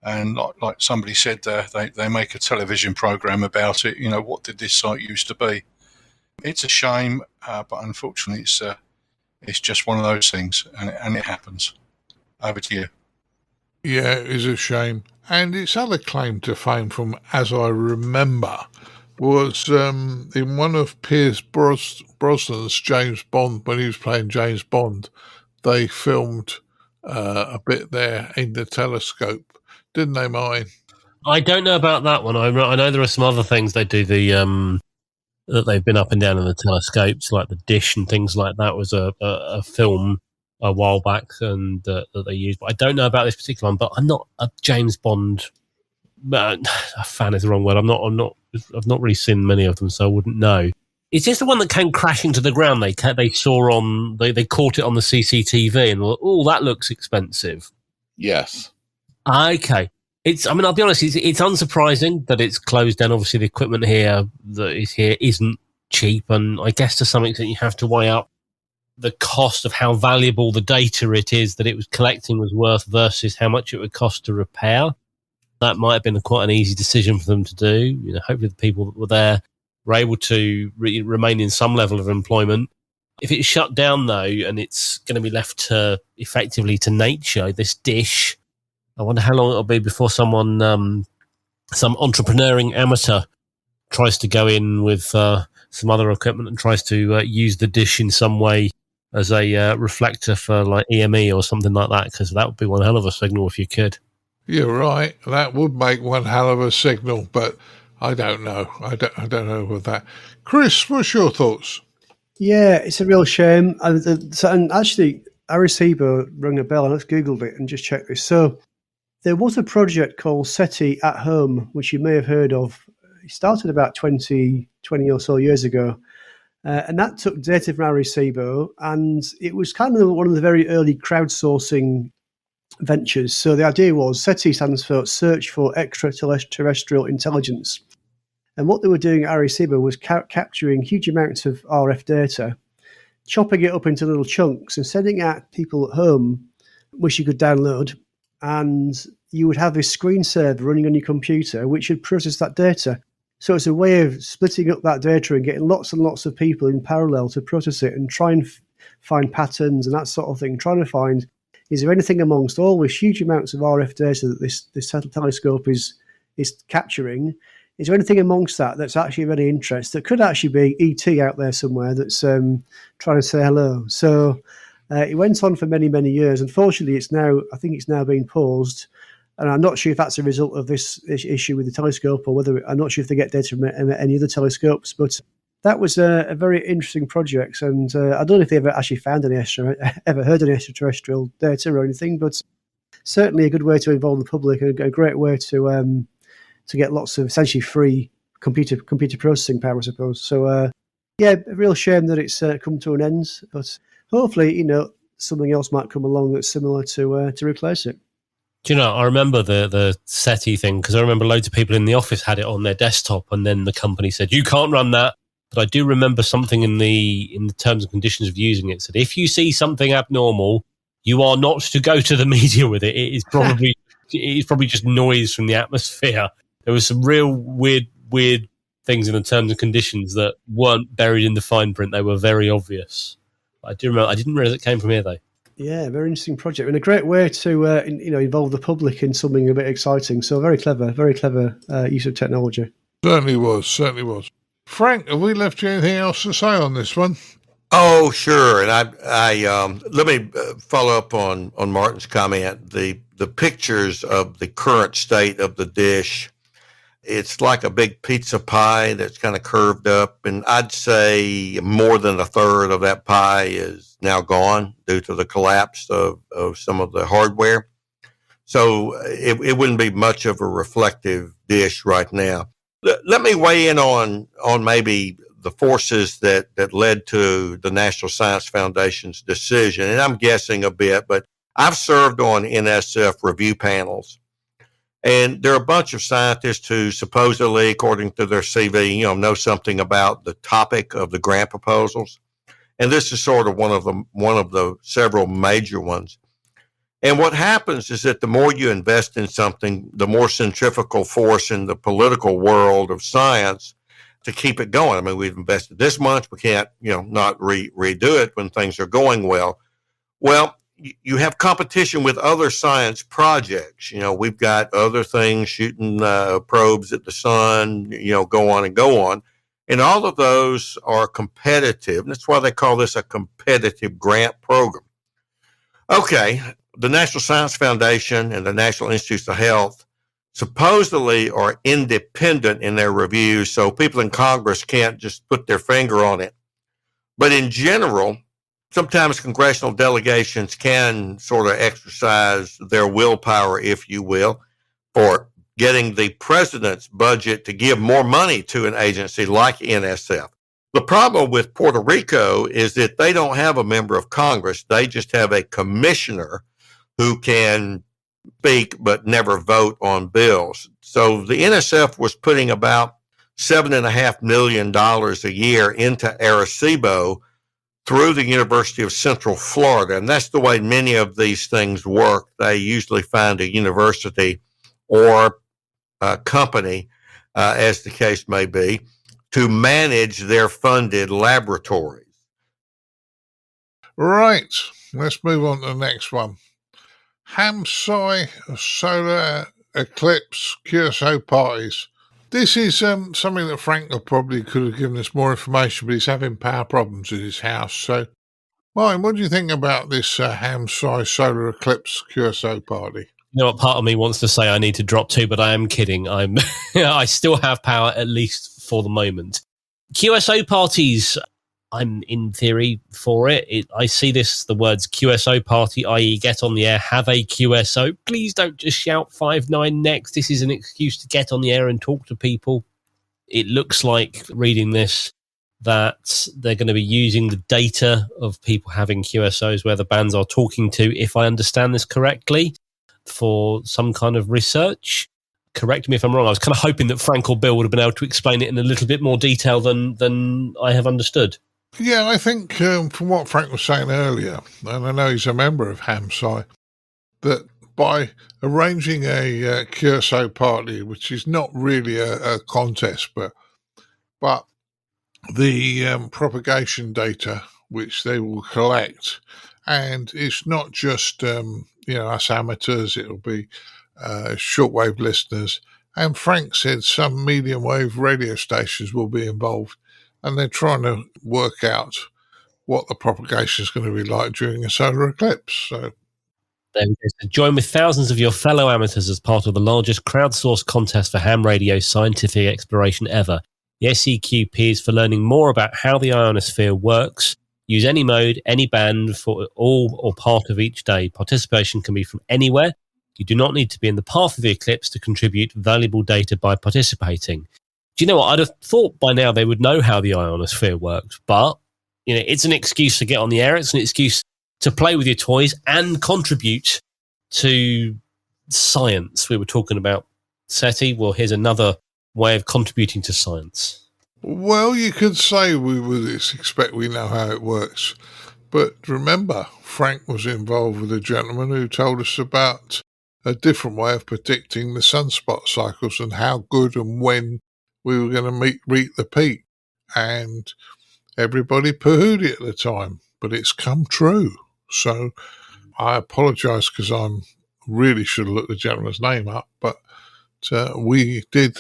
And like somebody said there, they make a television program about it. What did this site used to be? It's a shame, but unfortunately it's just one of those things, and it happens. Over to you. Yeah, it is a shame. And its other claim to fame, from as I remember, was in one of Pierce Brosnan's James Bond, when he was playing James Bond, they filmed a bit there in the telescope, didn't they, Martin? I don't know about that one. I know there are some other things they do. That they've been up and down in the telescopes, like the dish and things like that. Was a film a while back, and that they used. But I don't know about this particular one. But I'm not a James Bond a fan. Is the wrong word. I'm not. I've not really seen many of them, so I wouldn't know. Is this the one that came crashing to the ground? They saw on they caught it on the CCTV and thought, oh, that looks expensive. Yes. Okay. I'll be honest, it's unsurprising that it's closed down. Obviously, the equipment that is here isn't cheap, and I guess to some extent you have to weigh up the cost of how valuable the data it is that it was collecting was worth versus how much it would cost to repair. That might have been quite an easy decision for them to do. Hopefully the people that were there were able to remain in some level of employment. If it's shut down, though, and it's going to be left effectively to nature, this dish, I wonder how long it'll be before someone, some entrepreneuring amateur, tries to go in with some other equipment and tries to use the dish in some way as a reflector for like EME or something like that, because that would be one hell of a signal if you could. You're right. That would make one hell of a signal, but I don't know. I don't know with that. Chris, what's your thoughts? Yeah, it's a real shame. And actually, Arecibo rung a bell, and I just Googled it and just checked this. So there was a project called SETI at Home, which you may have heard of. It started about 20 or so years ago. And that took data from Arecibo, and it was kind of one of the very early crowdsourcing ventures. So the idea was, SETI stands for Search for Extraterrestrial Intelligence. And what they were doing at Arecibo was capturing huge amounts of RF data, chopping it up into little chunks and sending it out to people at home, which you could download. And you would have this screensaver running on your computer, which would process that data. So it's a way of splitting up that data and getting lots and lots of people in parallel to process it and try and find patterns and that sort of thing, trying to find, is there anything amongst all these huge amounts of RF data that this telescope is capturing? is there anything amongst that that's actually of any interest that could actually be ET out there somewhere that's trying to say hello? So it went on for many, many years. Unfortunately, I think it's now been paused. And I'm not sure if that's a result of this issue with the telescope, or whether, I'm not sure if they get data from any other telescopes, but that was a very interesting project. And I don't know if they ever actually found any ever heard any extraterrestrial data or anything, but certainly a good way to involve the public, and a great way to get lots of essentially free computer processing power, I suppose. So a real shame that it's come to an end, but hopefully, something else might come along that's similar to replace it. Do you know, I remember the SETI thing, because I remember loads of people in the office had it on their desktop, and then the company said, you can't run that. But I do remember something in the terms and conditions of using it said, if you see something abnormal, you are not to go to the media with it. It is probably just noise from the atmosphere. There was some real weird things in the terms and conditions that weren't buried in the fine print. They were very obvious. I do remember. I didn't realize it came from here, though. Yeah, very interesting project, and a great way to involve the public in something a bit exciting. So very clever use of technology. Certainly was. Frank, have we left you anything else to say on this one? Oh, sure. And I let me follow up on Martin's comment. The pictures of the current state of the dish, it's like a big pizza pie that's kind of curved up, and I'd say more than a third of that pie is now gone due to the collapse of some of the hardware. So it wouldn't be much of a reflective dish right now. Let me weigh in on maybe the forces that led to the National Science Foundation's decision. And I'm guessing a bit, but I've served on NSF review panels. And there are a bunch of scientists who supposedly, according to their CV, know something about the topic of the grant proposals. And this is sort of one of the several major ones. And what happens is that the more you invest in something, the more centrifugal force in the political world of science to keep it going. I mean, we've invested this much. We can't, not redo it when things are going well. Well, you have competition with other science projects. We've got other things shooting probes at the sun, go on. And all of those are competitive. And that's why they call this a competitive grant program. Okay, the National Science Foundation and the National Institutes of Health supposedly are independent in their reviews, so people in Congress can't just put their finger on it. But in general, sometimes congressional delegations can sort of exercise their willpower, if you will, for getting the president's budget to give more money to an agency like NSF. The problem with Puerto Rico is that they don't have a member of Congress. They just have a commissioner who can speak but never vote on bills. So the NSF was putting about $7.5 million a year into Arecibo through the University of Central Florida. And that's the way many of these things work. They usually find a university or a company, as the case may be, to manage their funded laboratories. Right. Let's move on to the next one. HamSCI, Solar Eclipse, QSO parties. This is something that Frank probably could have given us more information, but he's having power problems at his house. So, Martin, what do you think about this HamSCI Solar Eclipse QSO party? You know what, part of me wants to say I need to drop too, but I am kidding. I still have power, at least for the moment. QSO parties, I'm in theory for it. I see the words QSO party, i.e. get on the air, have a QSO. Please don't just shout 5-9 next. This is an excuse to get on the air and talk to people. It looks like, reading this, that they're going to be using the data of people having QSOs where the bands are talking to, if I understand this correctly, for some kind of research. Correct me if I'm wrong. I was kind of hoping that Frank or Bill would have been able to explain it in a little bit more detail than I have understood. Yeah, I think from what Frank was saying earlier, and I know he's a member of HamSCI, that by arranging a QSO party, which is not really a contest, but the propagation data which they will collect, and it's not just us amateurs, it'll be shortwave listeners And Frank said some medium wave radio stations will be involved, and they're trying to work out what the propagation is going to be like during a solar eclipse. So, there we go. So join with thousands of your fellow amateurs as part of the largest crowdsourced contest for ham radio scientific exploration ever. The ICQP is for learning more about how the ionosphere works. Use any mode, any band for all or part of each day. Participation can be from anywhere. You do not need to be in the path of the eclipse to contribute valuable data by participating. Do you know what? I'd have thought by now they would know how the ionosphere works, but it's an excuse to get on the air. It's an excuse to play with your toys and contribute to science. We were talking about SETI. Well, here's another way of contributing to science. well, you could say we would expect we know how it works. But remember, Frank was involved with a gentleman who told us about a different way of predicting the sunspot cycles and how good and when we were going to reach the peak. And everybody poo-hooed it at the time, but it's come true. So I apologise because I really should have looked the gentleman's name up, but we did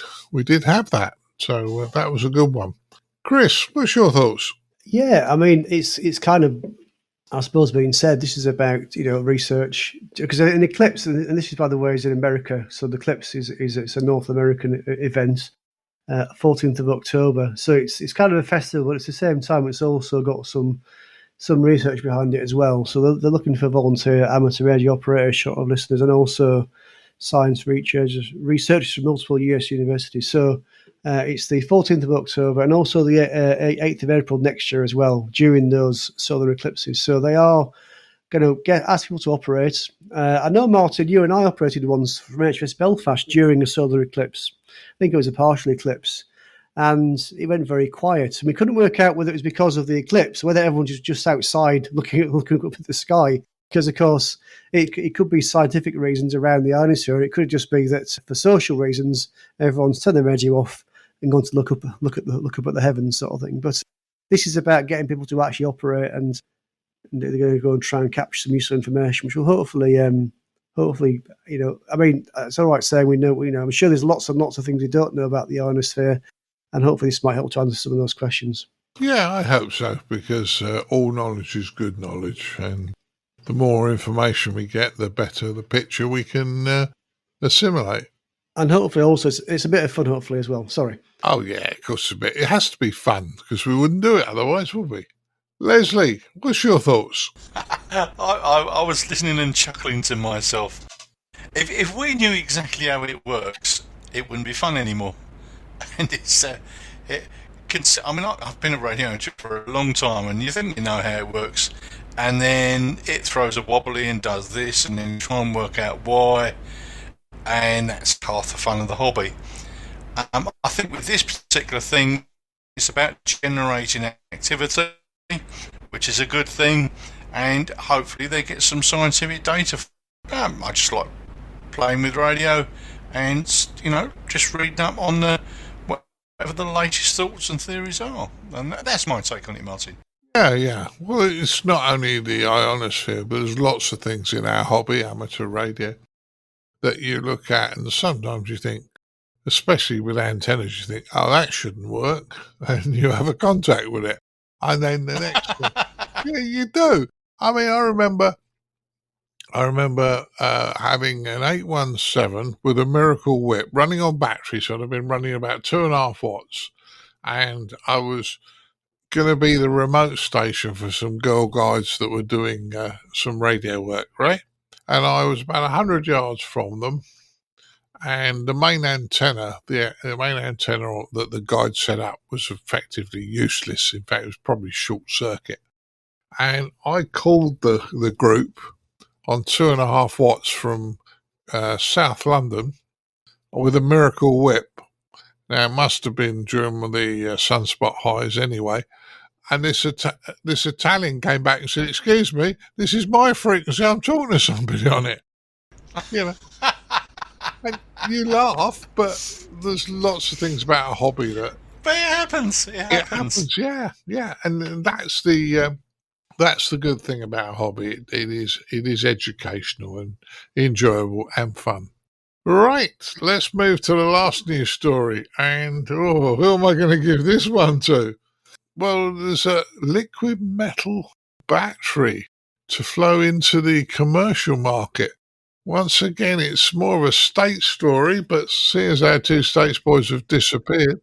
have that. So that was a good one. Chris, what's your thoughts? Yeah, I mean, it's kind of, I suppose, being said, this is about, research, because an eclipse, and this is, by the way, is in America. So the eclipse is it's a North American event, 14th of October. So it's kind of a festival, but at the same time, it's also got some research behind it as well. So they're looking for volunteer amateur radio operators, sort of listeners, and also science researchers from multiple US universities. So it's the 14th of October and also the 8th of April next year as well, during those solar eclipses. So they are going to ask people to operate. I know, Martin, you and I operated once from HMS Belfast during a solar eclipse. I think it was a partial eclipse. And it went very quiet. And we couldn't work out whether it was because of the eclipse, whether everyone was just outside looking up at the sky. Because, of course, it could be scientific reasons around the ionosphere. It could just be that for social reasons, everyone's turned their radio off and gone to look up at the heavens, sort of thing. But this is about getting people to actually operate, and they're going to go and try and capture some useful information, which will hopefully, I mean, it's all right saying we know. I'm sure there's lots and lots of things we don't know about the ionosphere, and hopefully this might help to answer some of those questions. Yeah, I hope so, because all knowledge is good knowledge, and the more information we get, the better the picture we can assimilate. And hopefully also it's a bit of fun, hopefully, as well. Sorry. Oh, yeah, of course, a bit. It has to be fun, because we wouldn't do it otherwise, would we? Leslie, what's your thoughts? I was listening and chuckling to myself. If we knew exactly how it works, it wouldn't be fun anymore. And I've been a radio for a long time, and you think you know how it works, and then it throws a wobbly and does this, and then you try and work out why, and that's half the fun of the hobby. I think with this particular thing, it's about generating activity, which is a good thing, and hopefully they get some scientific data. I just like playing with radio and, just reading up on whatever the latest thoughts and theories are. And that's my take on it, Martin. Yeah. Well, it's not only the ionosphere, but there's lots of things in our hobby, amateur radio, that you look at, and sometimes you think, especially with antennas, you think, oh, that shouldn't work, and you have a contact with it. And then the next one, yeah, you do. I mean, I remember having an 817 with a miracle whip running on battery, so I'd been running about 2.5 watts, and I was going to be the remote station for some Girl Guides that were doing some radio work, right? And I was about 100 yards from them, and the main antenna that the guide set up was effectively useless. In fact, it was probably short circuit. And I called the group on 2.5 watts from South London with a miracle whip. Now, it must have been during the sunspot highs anyway. And this Italian came back and said, "Excuse me, this is my frequency. I'm talking to somebody on it." And you laugh, but there's lots of things about a hobby that. But it happens. It happens. Yeah. And that's the good thing about a hobby. It is educational and enjoyable and fun. Right, let's move to the last news story. And who am I going to give this one to? Well, there's a liquid metal battery to flow into the commercial market. Once again, it's more of a state story, but seeing as our two states boys have disappeared,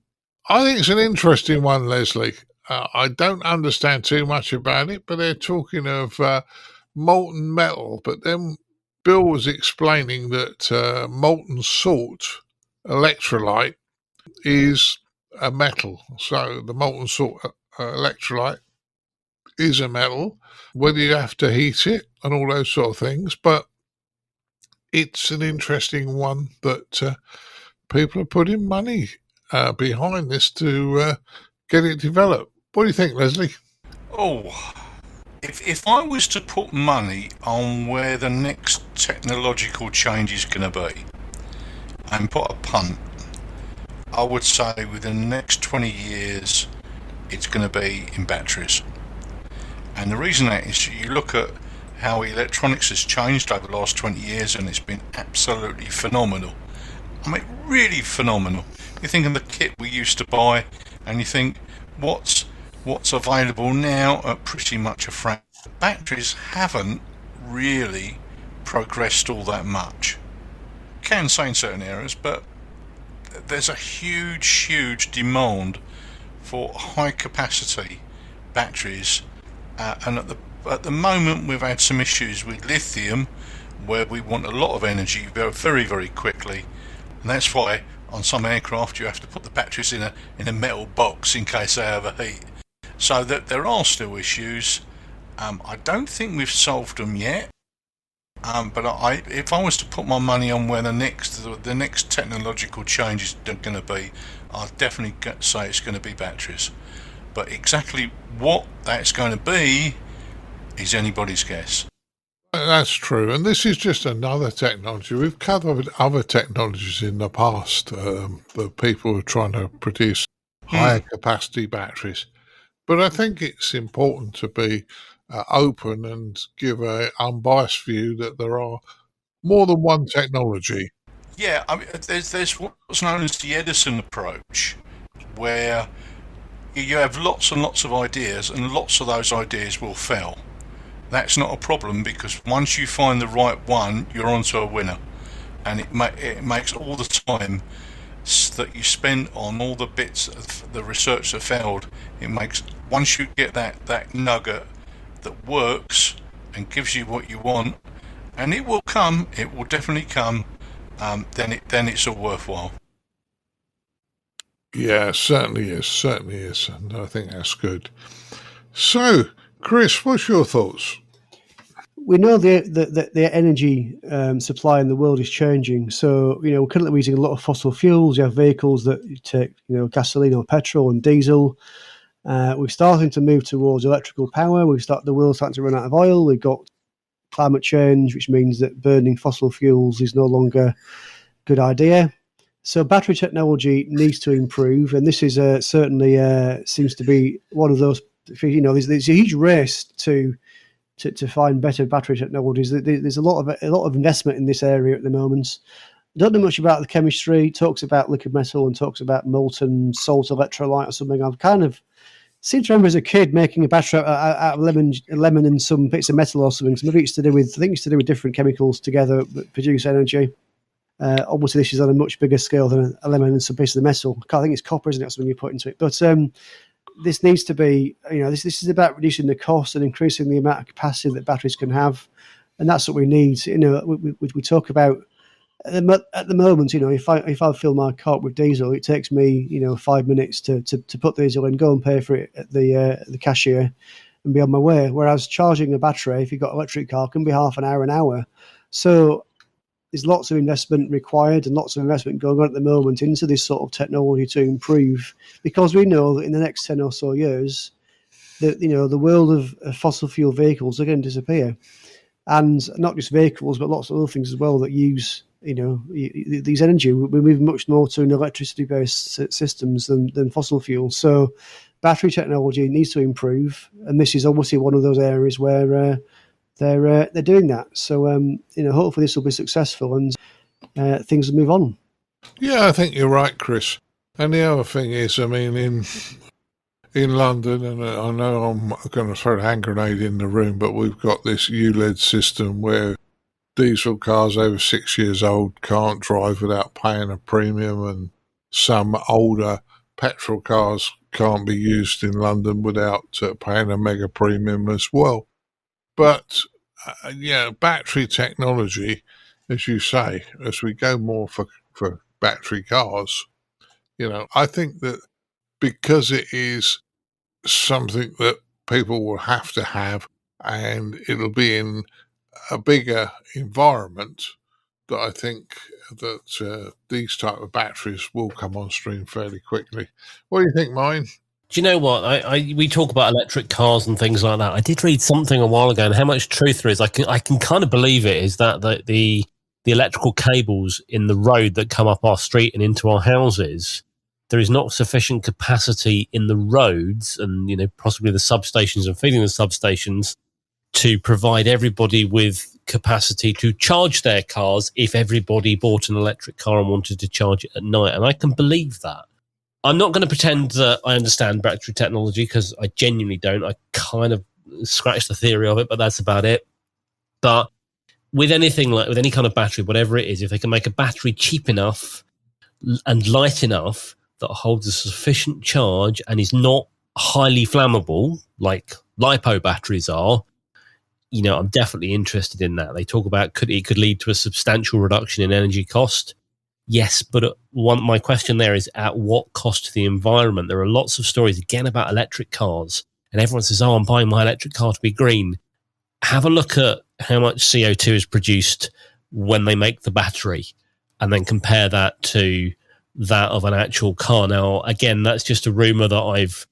I think it's an interesting one, Leslie. I don't understand too much about it, but they're talking of molten metal. But then Bill was explaining that molten salt electrolyte is a metal. So the molten salt electrolyte is a metal, whether you have to heat it and all those sort of things. But it's an interesting one that people are putting money behind this to get it developed. What do you think, Leslie? Oh, if I was to put money on where the next technological change is going to be and put a punt, I would say within the next 20 years it's going to be in batteries. And the reason that is you look at how electronics has changed over the last 20 years and it's been absolutely phenomenal. I mean, really phenomenal. You think of the kit we used to buy and you think what's available now at pretty much a fraction. Batteries haven't really progressed all that much. Can say in certain areas, but there's a huge demand for high capacity batteries, and at the moment we've had some issues with lithium where we want a lot of energy very quickly, and that's why on some aircraft you have to put the batteries in a metal box in case they overheat. So that there are still issues. I don't think we've solved them yet. But if I was to put my money on where the next technological change is going to be, I'd definitely say it's going to be batteries. But exactly what that's going to be is anybody's guess. That's true, and this is just another technology. We've covered other technologies in the past. The people are trying to produce higher capacity batteries. But I think it's important to be open and give an unbiased view that there are more than one technology. Yeah, I mean, there's what's known as the Edison approach, where you have lots and lots of ideas, and lots of those ideas will fail. That's not a problem because once you find the right one, you're onto a winner, and it makes all the time that you spend on all the bits of the research that failed. It makes once you get that nugget that works and gives you what you want, and it will come. It will definitely come. Then it's all worthwhile. Yeah, certainly is, and I think that's good. So, Chris, what's your thoughts? We know the energy supply in the world is changing. So, we're currently using a lot of fossil fuels. You have vehicles that take, gasoline or petrol and diesel. We're starting to move towards electrical power. The world's starting to run out of oil. We've got climate change, which means that burning fossil fuels is no longer a good idea. So battery technology needs to improve, and this is certainly seems to be one of those. There's a huge race to find better battery technologies. There's a lot of investment in this area at the moment. I don't know much about the chemistry. It talks about liquid metal and talks about molten salt electrolyte or something. I've kind of seem to remember as a kid making a battery out of lemon and some bits of metal or something. So maybe it's to do with different chemicals together that produce energy. Obviously, this is on a much bigger scale than a lemon and some pieces of metal. I think it's copper, isn't it? Something you put into it. But this needs to be, this is about reducing the cost and increasing the amount of capacity that batteries can have, and that's what we need. We talk about at the moment. If I fill my cart with diesel, it takes me 5 minutes to put diesel in, go and pay for it at the cashier, and be on my way. Whereas charging a battery, if you've got an electric car, can be half an hour. So there's lots of investment required and lots of investment going on at the moment into this sort of technology to improve, because we know that in the next 10 or so years, the world of fossil fuel vehicles are going to disappear, and not just vehicles, but lots of other things as well that use these energy. We're moving much more to an electricity-based systems than fossil fuels. So battery technology needs to improve, and this is obviously one of those areas where they're doing that. So hopefully this will be successful. And things will move on. Yeah, I think you're right, Chris. And the other thing is, I mean, in London, and I know I'm going to throw a hand grenade in the room, but we've got this ULED system where diesel cars over 6 years old can't drive without paying a premium, and some older petrol cars can't be used in London without paying a mega premium as well. But, battery technology, as you say, as we go more for battery cars, I think that because it is something that people will have to have, and it'll be in a bigger environment, that I think that these type of batteries will come on stream fairly quickly. What do you think, Mine? Do you know what? We talk about electric cars and things like that. I did read something a while ago, and how much truth there is, I can kind of believe it, is that the electrical cables in the road that come up our street and into our houses, there is not sufficient capacity in the roads and possibly the substations and feeding the substations to provide everybody with capacity to charge their cars if everybody bought an electric car and wanted to charge it at night. And I can believe that. I'm not going to pretend that I understand battery technology, because I genuinely don't. I kind of scratch the theory of it, but that's about it. But with anything, like with any kind of battery, whatever it is, if they can make a battery cheap enough and light enough that holds a sufficient charge and is not highly flammable like LiPo batteries are, I'm definitely interested in that. They talk about it could lead to a substantial reduction in energy cost. Yes, but my question there is, at what cost to the environment? There are lots of stories, again, about electric cars, and everyone says, I'm buying my electric car to be green. Have a look at how much CO2 is produced when they make the battery, and then compare that to that of an actual car. Now, again, that's just a rumor that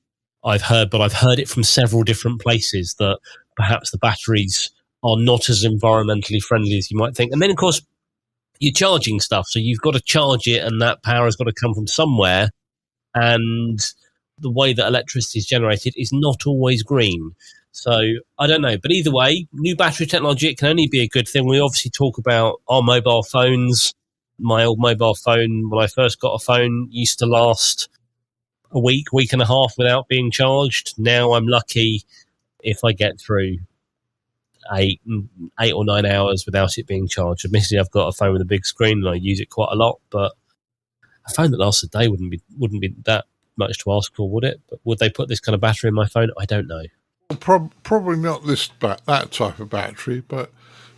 I've heard, but I've heard it from several different places that perhaps the batteries are not as environmentally friendly as you might think. And then, of course, you're charging stuff, so you've got to charge it, and that power has got to come from somewhere. And the way that electricity is generated is not always green. So I don't know. But either way, new battery technology, it can only be a good thing. We obviously talk about our mobile phones. My old mobile phone, when I first got a phone, used to last a week and a half without being charged. Now I'm lucky if I get through 8 or 9 hours without it being charged. Admittedly, I've got a phone with a big screen and I use it quite a lot, but a phone that lasts a day wouldn't be that much to ask for, would it? But would they put this kind of battery in my phone? I don't know. Probably not that type of battery, but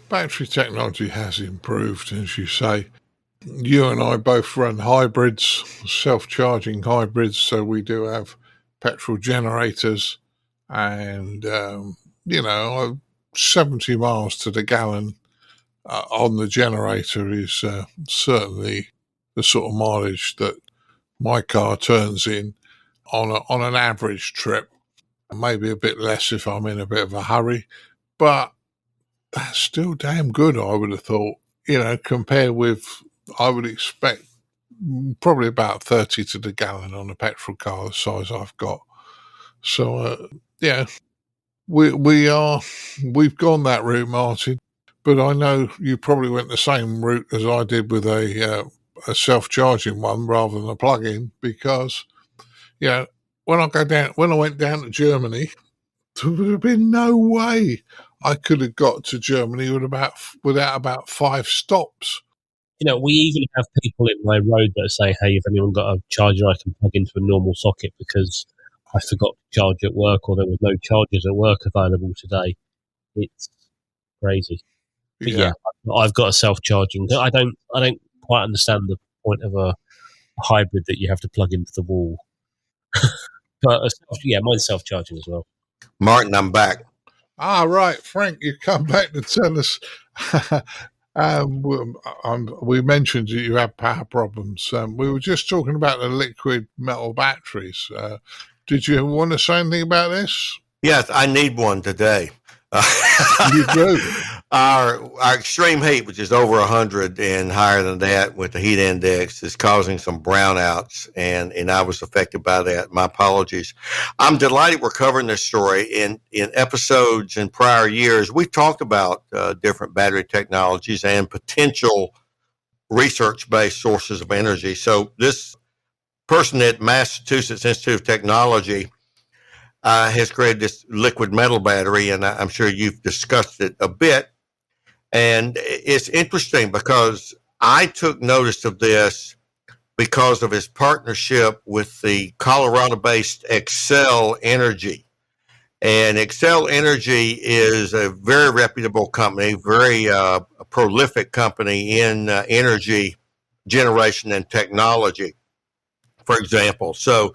battery technology has improved, as you say. You and I both run hybrids, self-charging hybrids, so we do have petrol generators, and 70 miles to the gallon on the generator is certainly the sort of mileage that my car turns in on an average trip. Maybe a bit less if I'm in a bit of a hurry, but that's still damn good, I would have thought, compared with, I would expect probably about 30 to the gallon on a petrol car the size I've got. So, we've gone that route, Martin, but I know you probably went the same route as I did with a self-charging one rather than a plug-in, because, when I went down to Germany, there would have been no way I could have got to Germany without about 5 stops. We even have people in my road that say, hey, if anyone got a charger I can plug into a normal socket because I forgot to charge at work, or there was no chargers at work available today. It's crazy. But yeah, I've got a self-charging. I don't quite understand the point of a hybrid that you have to plug into the wall. But mine's self-charging as well. Martin, I'm back. Right, Frank, you come back to tell us. We mentioned that you have power problems. We were just talking about the liquid metal batteries. Did you want to say anything about this? Yes, I need one today. You do? Our extreme heat, which is over 100 and higher than that with the heat index, is causing some brownouts, and I was affected by that. My apologies. I'm delighted we're covering this story. In episodes in prior years, we've talked about different battery technologies and potential research-based sources of energy. So this person at Massachusetts Institute of Technology has created this liquid metal battery, and I'm sure you've discussed it a bit. And it's interesting because I took notice of this because of his partnership with the Colorado-based Excel Energy. And Excel Energy is a very reputable company, very prolific company in energy generation and technology, for example. So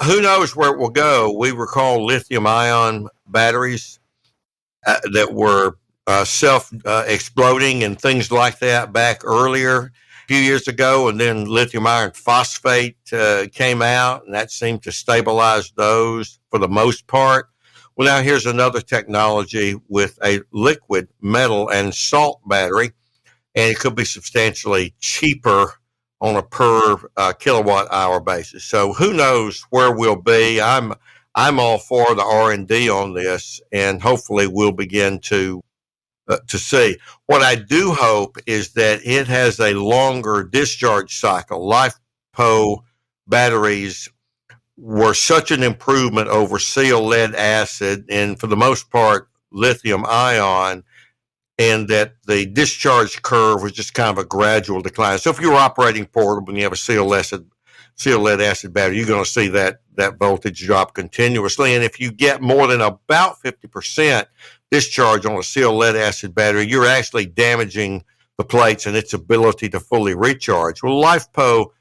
who knows where it will go? We recall lithium-ion batteries that were self-exploding and things like that back earlier a few years ago, and then lithium iron phosphate came out, and that seemed to stabilize those for the most part. Well, now here's another technology with a liquid metal and salt battery, and it could be substantially cheaper on a per kilowatt hour basis. So who knows where we'll be? I'm all for the R&D on this, and hopefully we'll begin to see. What I do hope is that it has a longer discharge cycle. LiFePO batteries were such an improvement over seal lead acid, and for the most part, lithium ion, and that the discharge curve was just kind of a gradual decline. So if you're operating portable and you have a seal lead acid battery, you're going to see that voltage drop continuously. And if you get more than about 50% discharge on a seal lead acid battery, you're actually damaging the plates and its ability to fully recharge. Well, LiFePO,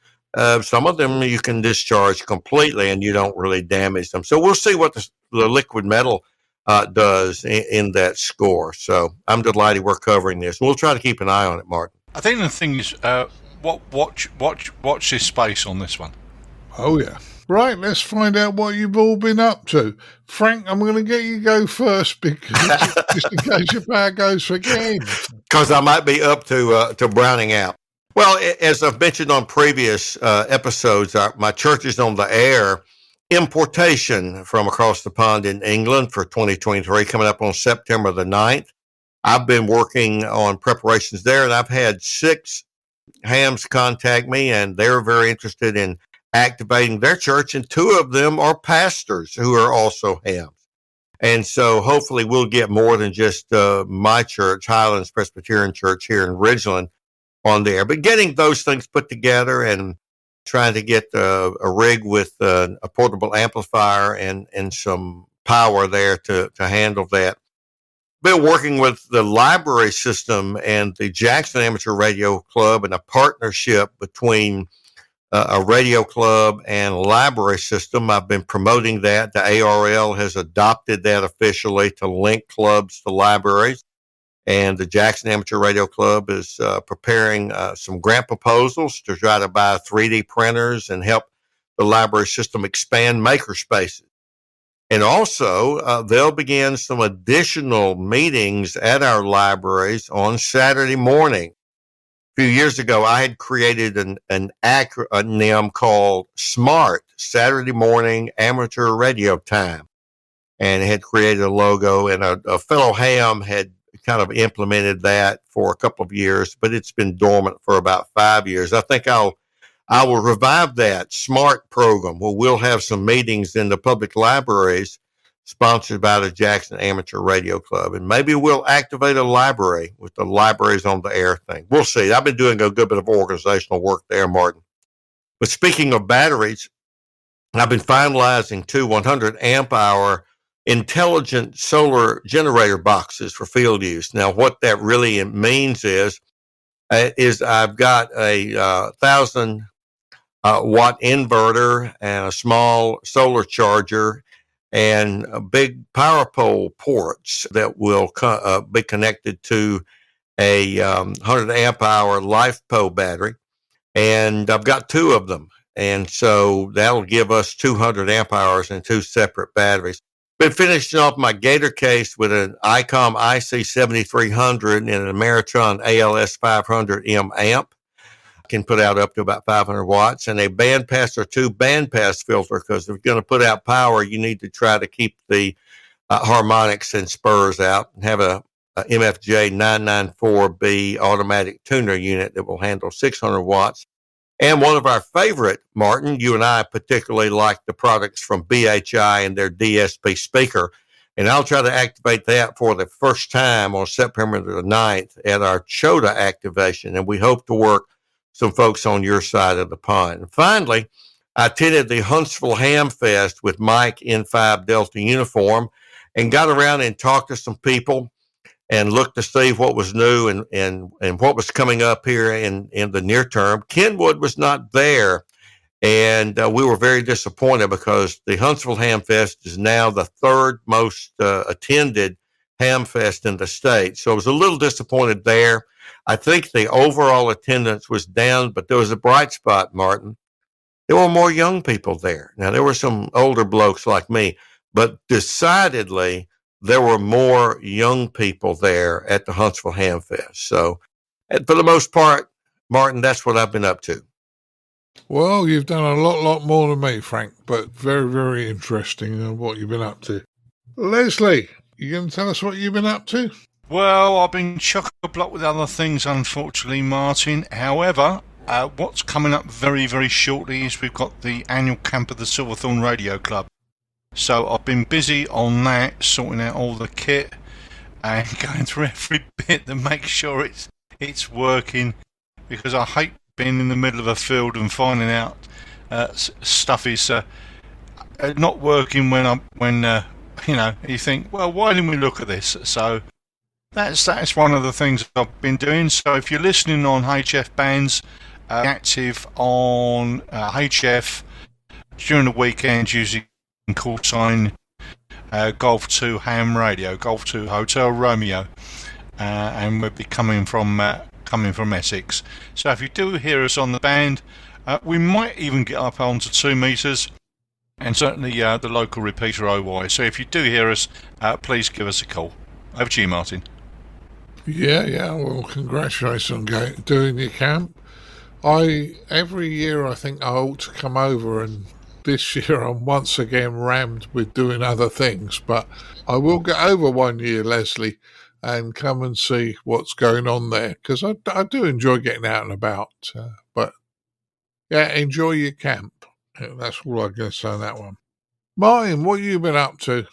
some of them you can discharge completely and you don't really damage them. So we'll see what the liquid metal does in that score. So I'm delighted we're covering this. We'll try to keep an eye on it, Martin. I think the thing is, watch this space on this one. Oh, yeah. Right, let's find out what you've all been up to. Frank, I'm going to get you go first because just in case your power goes again. Because I might be up to browning out. Well, as I've mentioned on previous episodes, my church is on the air. Importation from across the pond in England for 2023 coming up on September the 9th. I've been working on preparations there, and I've had 6 hams contact me, and they're very interested in activating their church, and 2 of them are pastors who are also hams. And so hopefully we'll get more than just my church, Highlands Presbyterian Church here in Ridgeland, on there. But getting those things put together and trying to get a rig with a portable amplifier and some power there to handle that. Been working with the library system and the Jackson Amateur Radio Club and a partnership between a radio club and a library system. I've been promoting that. The ARL has adopted that officially to link clubs to libraries. And the Jackson Amateur Radio Club is preparing some grant proposals to try to buy 3D printers and help the library system expand maker spaces. And also, they'll begin some additional meetings at our libraries on Saturday morning. A few years ago, I had created an acronym called SMART, Saturday Morning Amateur Radio Time, and had created a logo, and a fellow ham had kind of implemented that for a couple of years, but it's been dormant for about 5 years. I think I will revive that SMART program where we'll have some meetings in the public libraries sponsored by the Jackson Amateur Radio Club. And maybe we'll activate a library with the libraries on the air thing. We'll see. I've been doing a good bit of organizational work there, Martin. But speaking of batteries, I've been finalizing 2 100 amp hour intelligent solar generator boxes for field use. Now, what that really means is I've got a 1,000 watt inverter and a small solar charger and big power pole ports that will be connected to a 100 amp hour LiFePO battery. And I've got 2 of them. And so that'll give us 200 amp hours and 2 separate batteries. Been finishing off my Gator case with an ICOM IC7300 and an Ameritron ALS 500M amp. Can put out up to about 500 watts, and a bandpass or 2 bandpass filter, because if you're going to put out power, you need to try to keep the harmonics and spurs out, and have a MFJ 994B automatic tuner unit that will handle 600 watts. And one of our favorite, Martin, you and I particularly like the products from BHI and their DSP speaker. And I'll try to activate that for the first time on September the 9th at our Chota activation. And we hope to work some folks on your side of the pond. And finally, I attended the Huntsville Ham Fest with Mike in 5 Delta uniform and got around and talked to some people and looked to see what was new and what was coming up here in the near term. Kenwood was not there, and we were very disappointed because the Huntsville Ham Fest is now the third most attended ham fest in the state. So I was a little disappointed there. I think the overall attendance was down, but there was a bright spot, Martin. There were more young people there. Now, there were some older blokes like me, but decidedly there were more young people there at the Huntsville Ham Fest. So, for the most part, Martin, that's what I've been up to. Well, you've done a lot more than me, Frank, but very, very interesting in what you've been up to. Leslie, you going to tell us what you've been up to? Well, I've been chock-a-block with other things, unfortunately, Martin. However, what's coming up very, very shortly is we've got the annual camp of the Silverthorne Radio Club. So I've been busy on that, sorting out all the kit and going through every bit to make sure it's working, because I hate being in the middle of a field and finding out stuff is not working when you think, well, why didn't we look at this? So that's one of the things I've been doing. So if you're listening on HF bands, active on HF during the weekend using call sign Golf 2 Ham Radio, Golf 2 Hotel Romeo, and we'll be coming from Essex. So if you do hear us on the band, we might even get up onto 2 meters, and certainly the local repeater OY. So if you do hear us, please give us a call. Over to you, Martin. Yeah. Well, congratulations on doing your camp. Every year I think I ought to come over, and this year I'm once again rammed with doing other things, but I will get over one year, Leslie, and come and see what's going on there, because I do enjoy getting out and about. But yeah, enjoy your camp. That's all I'm going to say on that one. Martin, what have you been up to?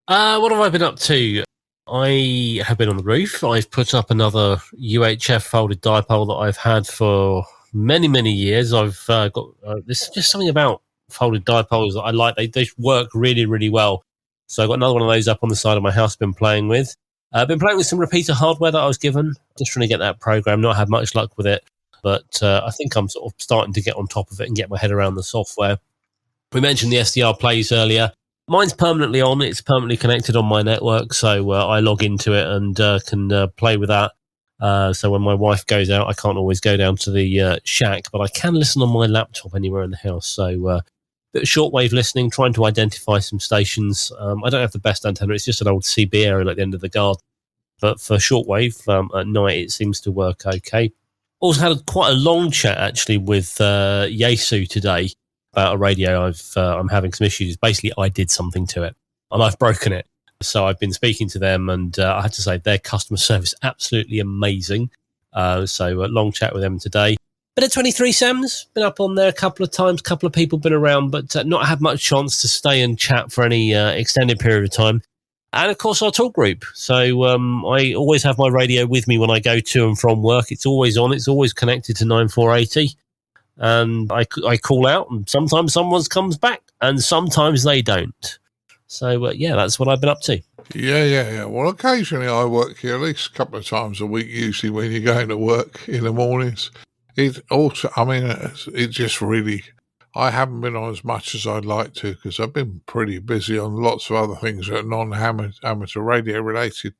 What have I been up to? I have been on the roof. I've put up another UHF folded dipole that I've had for many, many years. I've got there's just something about folded dipoles that I like. They work really, really well. So I've got another one of those up on the side of my house. Been playing with. I've been playing with some repeater hardware that I was given. Just trying to get that program. Not had much luck with it, but I think I'm sort of starting to get on top of it and get my head around the software. We mentioned the SDR plays earlier. Mine's permanently on. It's permanently connected on my network, so I log into it and can play with that. So when my wife goes out, I can't always go down to the shack, but I can listen on my laptop anywhere in the house. So bit of shortwave listening, trying to identify some stations. I don't have the best antenna. It's just an old CB aerial at the end of the garden. But for shortwave at night, it seems to work okay. Also had quite a long chat, actually, with Yaesu today about a radio. I'm having some issues. Basically, I did something to it, and I've broken it. So I've been speaking to them, and I have to say their customer service absolutely amazing. So a long chat with them today. Bit of 23 Sams, been up on there a couple of times, couple of people been around, but not had much chance to stay and chat for any extended period of time. And of course our talk group. So I always have my radio with me when I go to and from work. It's always on, it's always connected to 9480. And I call out, and sometimes someone comes back, and sometimes they don't. So, yeah, that's what I've been up to. Yeah. Well, occasionally I work here at least a couple of times a week, usually when you're going to work in the mornings. It also, it just really, I haven't been on as much as I'd like to, because I've been pretty busy on lots of other things that are non-amateur radio related.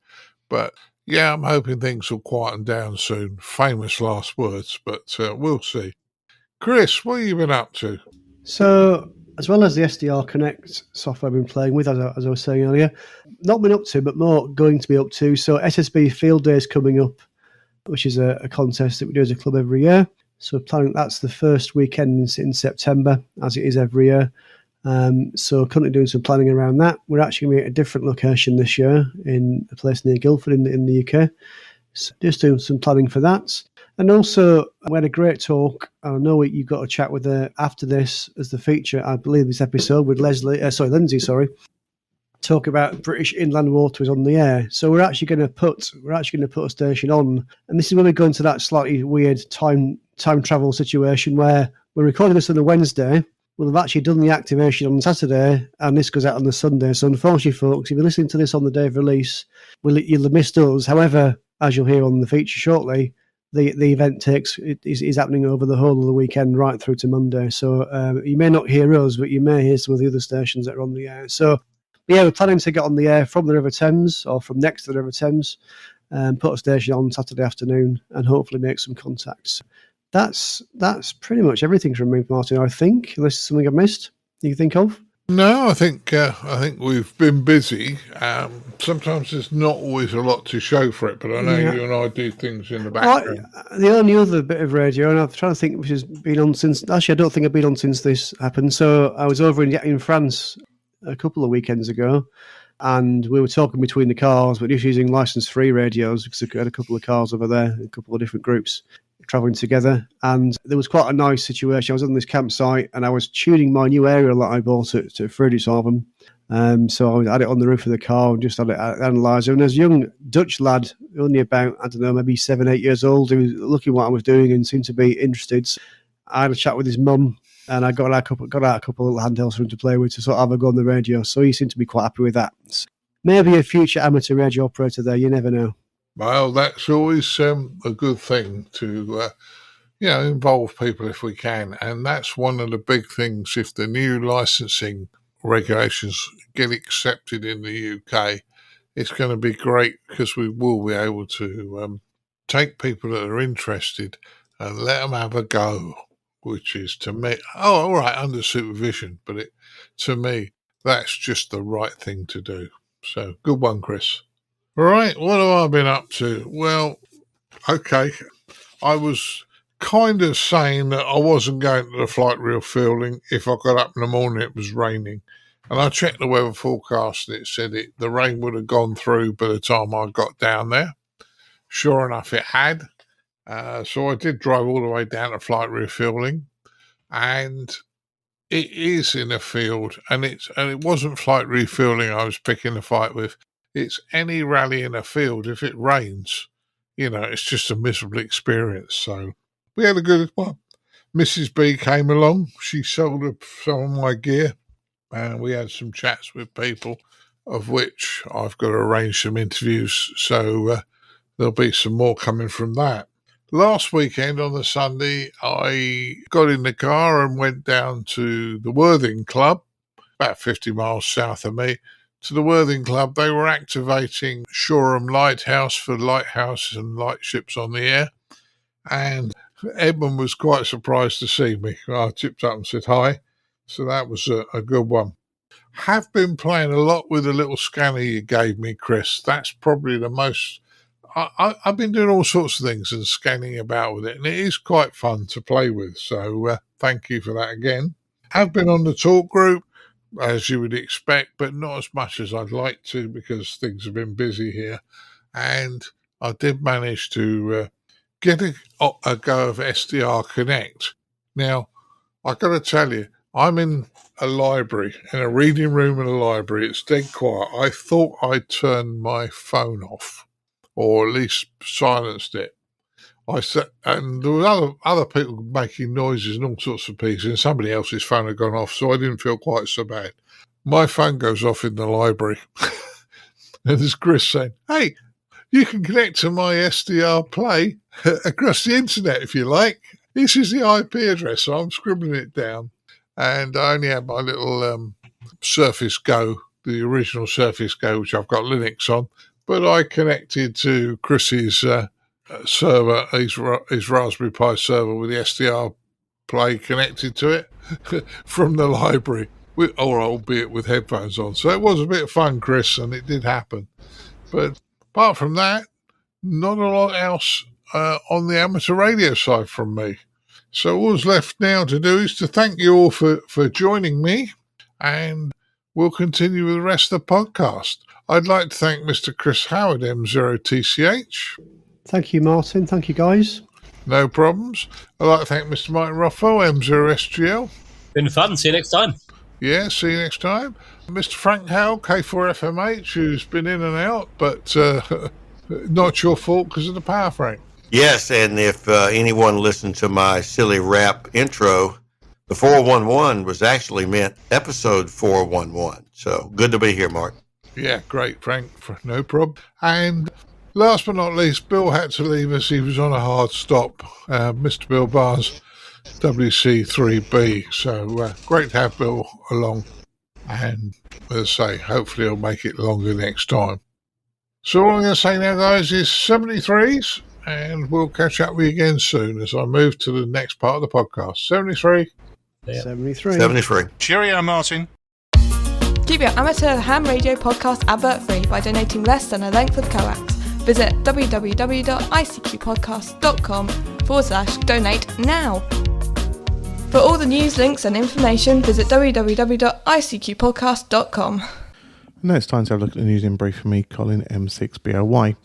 But, yeah, I'm hoping things will quieten down soon. Famous last words, but we'll see. Chris, what have you been up to? So, as well as the SDR Connect software I've been playing with, as I was saying earlier, not been up to, but more going to be up to. So, SSB Field Day is coming up, which is a contest that we do as a club every year. So, planning that's the first weekend in September, as it is every year. So currently doing some planning around that. We're actually going to be at a different location this year in a place near Guildford in the UK. So just doing some planning for that. And also, we had a great talk. I know you got a chat with her after this as the feature, I believe, this episode with Lindsay, talk about British Inland Waterways on the air. So we're actually going to put a station on, and this is when we go into that slightly weird time travel situation where we're recording this on a Wednesday. We'll have actually done the activation on Saturday, and this goes out on the Sunday. So unfortunately, folks, if you're listening to this on the day of release, you'll have missed us. However, as you'll hear on the feature shortly, the event is happening over the whole of the weekend right through to Monday. So you may not hear us, but you may hear some of the other stations that are on the air. So yeah, we're planning to get on the air from the River Thames or from next to the River Thames, put a station on Saturday afternoon, and hopefully make some contacts. That's pretty much everything from me, Martin, I think, unless there's something I've missed you think of. No, I think we've been busy. Sometimes there's not always a lot to show for it, but I know you and I do things in the background. The only other bit of radio, and I'm trying to think which has been on since. Actually, I don't think I've been on since this happened. So I was over in France a couple of weekends ago, and we were talking between the cars, but just using license-free radios because we had a couple of cars over there, a couple of different groups traveling together, and there was quite a nice situation. I was on this campsite and I was tuning my new aerial that I bought at Friedrichshafen. So I had it on the roof of the car and just had it analyzer. And there's a young Dutch lad, only about, I don't know, maybe 7-8 years old, who was looking at what I was doing and seemed to be interested. So I had a chat with his mum, and I got out a couple of little handhelds for him to play with to sort of have a go on the radio. So he seemed to be quite happy with that. So maybe a future amateur radio operator there, you never know. Well, that's always a good thing to, involve people if we can. And that's one of the big things. If the new licensing regulations get accepted in the UK, it's going to be great because we will be able to take people that are interested and let them have a go, which is to me, all right, under supervision. But to me, that's just the right thing to do. So good one, Chris. Right, what have I been up to? Well, okay, I was kind of saying that I wasn't going to the flight reel fielding. If I got up in the morning, it was raining. And I checked the weather forecast and it said the rain would have gone through by the time I got down there. Sure enough, it had. So I did drive all the way down to flight reel fielding. And it is in a field, and it wasn't flight refueling I was picking the fight with. It's any rally in a field. If it rains, it's just a miserable experience. So we had a good one. Mrs. B came along. She sold up some of my gear, and we had some chats with people, of which I've got to arrange some interviews. So there'll be some more coming from that. Last weekend on the Sunday, I got in the car and went down to the Worthing Club, about 50 miles south of me. To the Worthing Club, they were activating Shoreham Lighthouse for lighthouse and lightships on the air. And Edmund was quite surprised to see me. I tipped up and said hi. So that was a good one. Have been playing a lot with the little scanner you gave me, Chris. That's probably the most... I've been doing all sorts of things and scanning about with it, and it is quite fun to play with. So thank you for that again. Have been on the talk group, as you would expect, but not as much as I'd like to because things have been busy here. And I did manage to get a go of SDR Connect. Now, I've got to tell you, I'm in a library, in a reading room in a library. It's dead quiet. I thought I'd turned my phone off, or at least silenced it. I said, and there were other people making noises and all sorts of pieces, and somebody else's phone had gone off, so I didn't feel quite so bad. My phone goes off in the library, and there's Chris saying, "Hey, you can connect to my SDR Play across the internet if you like. This is the IP address," so I'm scribbling it down, and I only had my little Surface Go, the original Surface Go, which I've got Linux on. But I connected to Chris's server, his Raspberry Pi server with the SDR Play connected to it from the library, albeit with headphones on. So it was a bit of fun, Chris, and it did happen. But apart from that, not a lot else on the amateur radio side from me. So all's left now to do is to thank you all for joining me. and we'll continue with the rest of the podcast. I'd like to thank Mr. Chris Howard, M0TCH. Thank you, Martin. Thank you, guys. No problems. I'd like to thank Mr. Martin Rothwell, M0SGL. Been fun. See you next time. Yeah, see you next time. Mr. Frank Howell, K4FMH, who's been in and out, but not your fault because of the power, Frank. Yes, and if anyone listened to my silly rap intro, the 411 was actually meant episode 411. So good to be here, Mark. Yeah, great, Frank. No problem. And last but not least, Bill had to leave us. He was on a hard stop. Mr. Bill Barnes, WC3B. So great to have Bill along. And as I say, hopefully he'll make it longer next time. So all I'm going to say now, guys, is 73s. And we'll catch up with you again soon as I move to the next part of the podcast. 73. Yeah. 73. Cheerio, Martin. Keep your amateur ham radio podcast advert free by donating less than a length of coax. Visit www.ICQPodcast.com/donate now. For all the news, links and information, visit www.ICQPodcast.com. Now it's time to have a look at the news in brief from me, Colin M6BOY.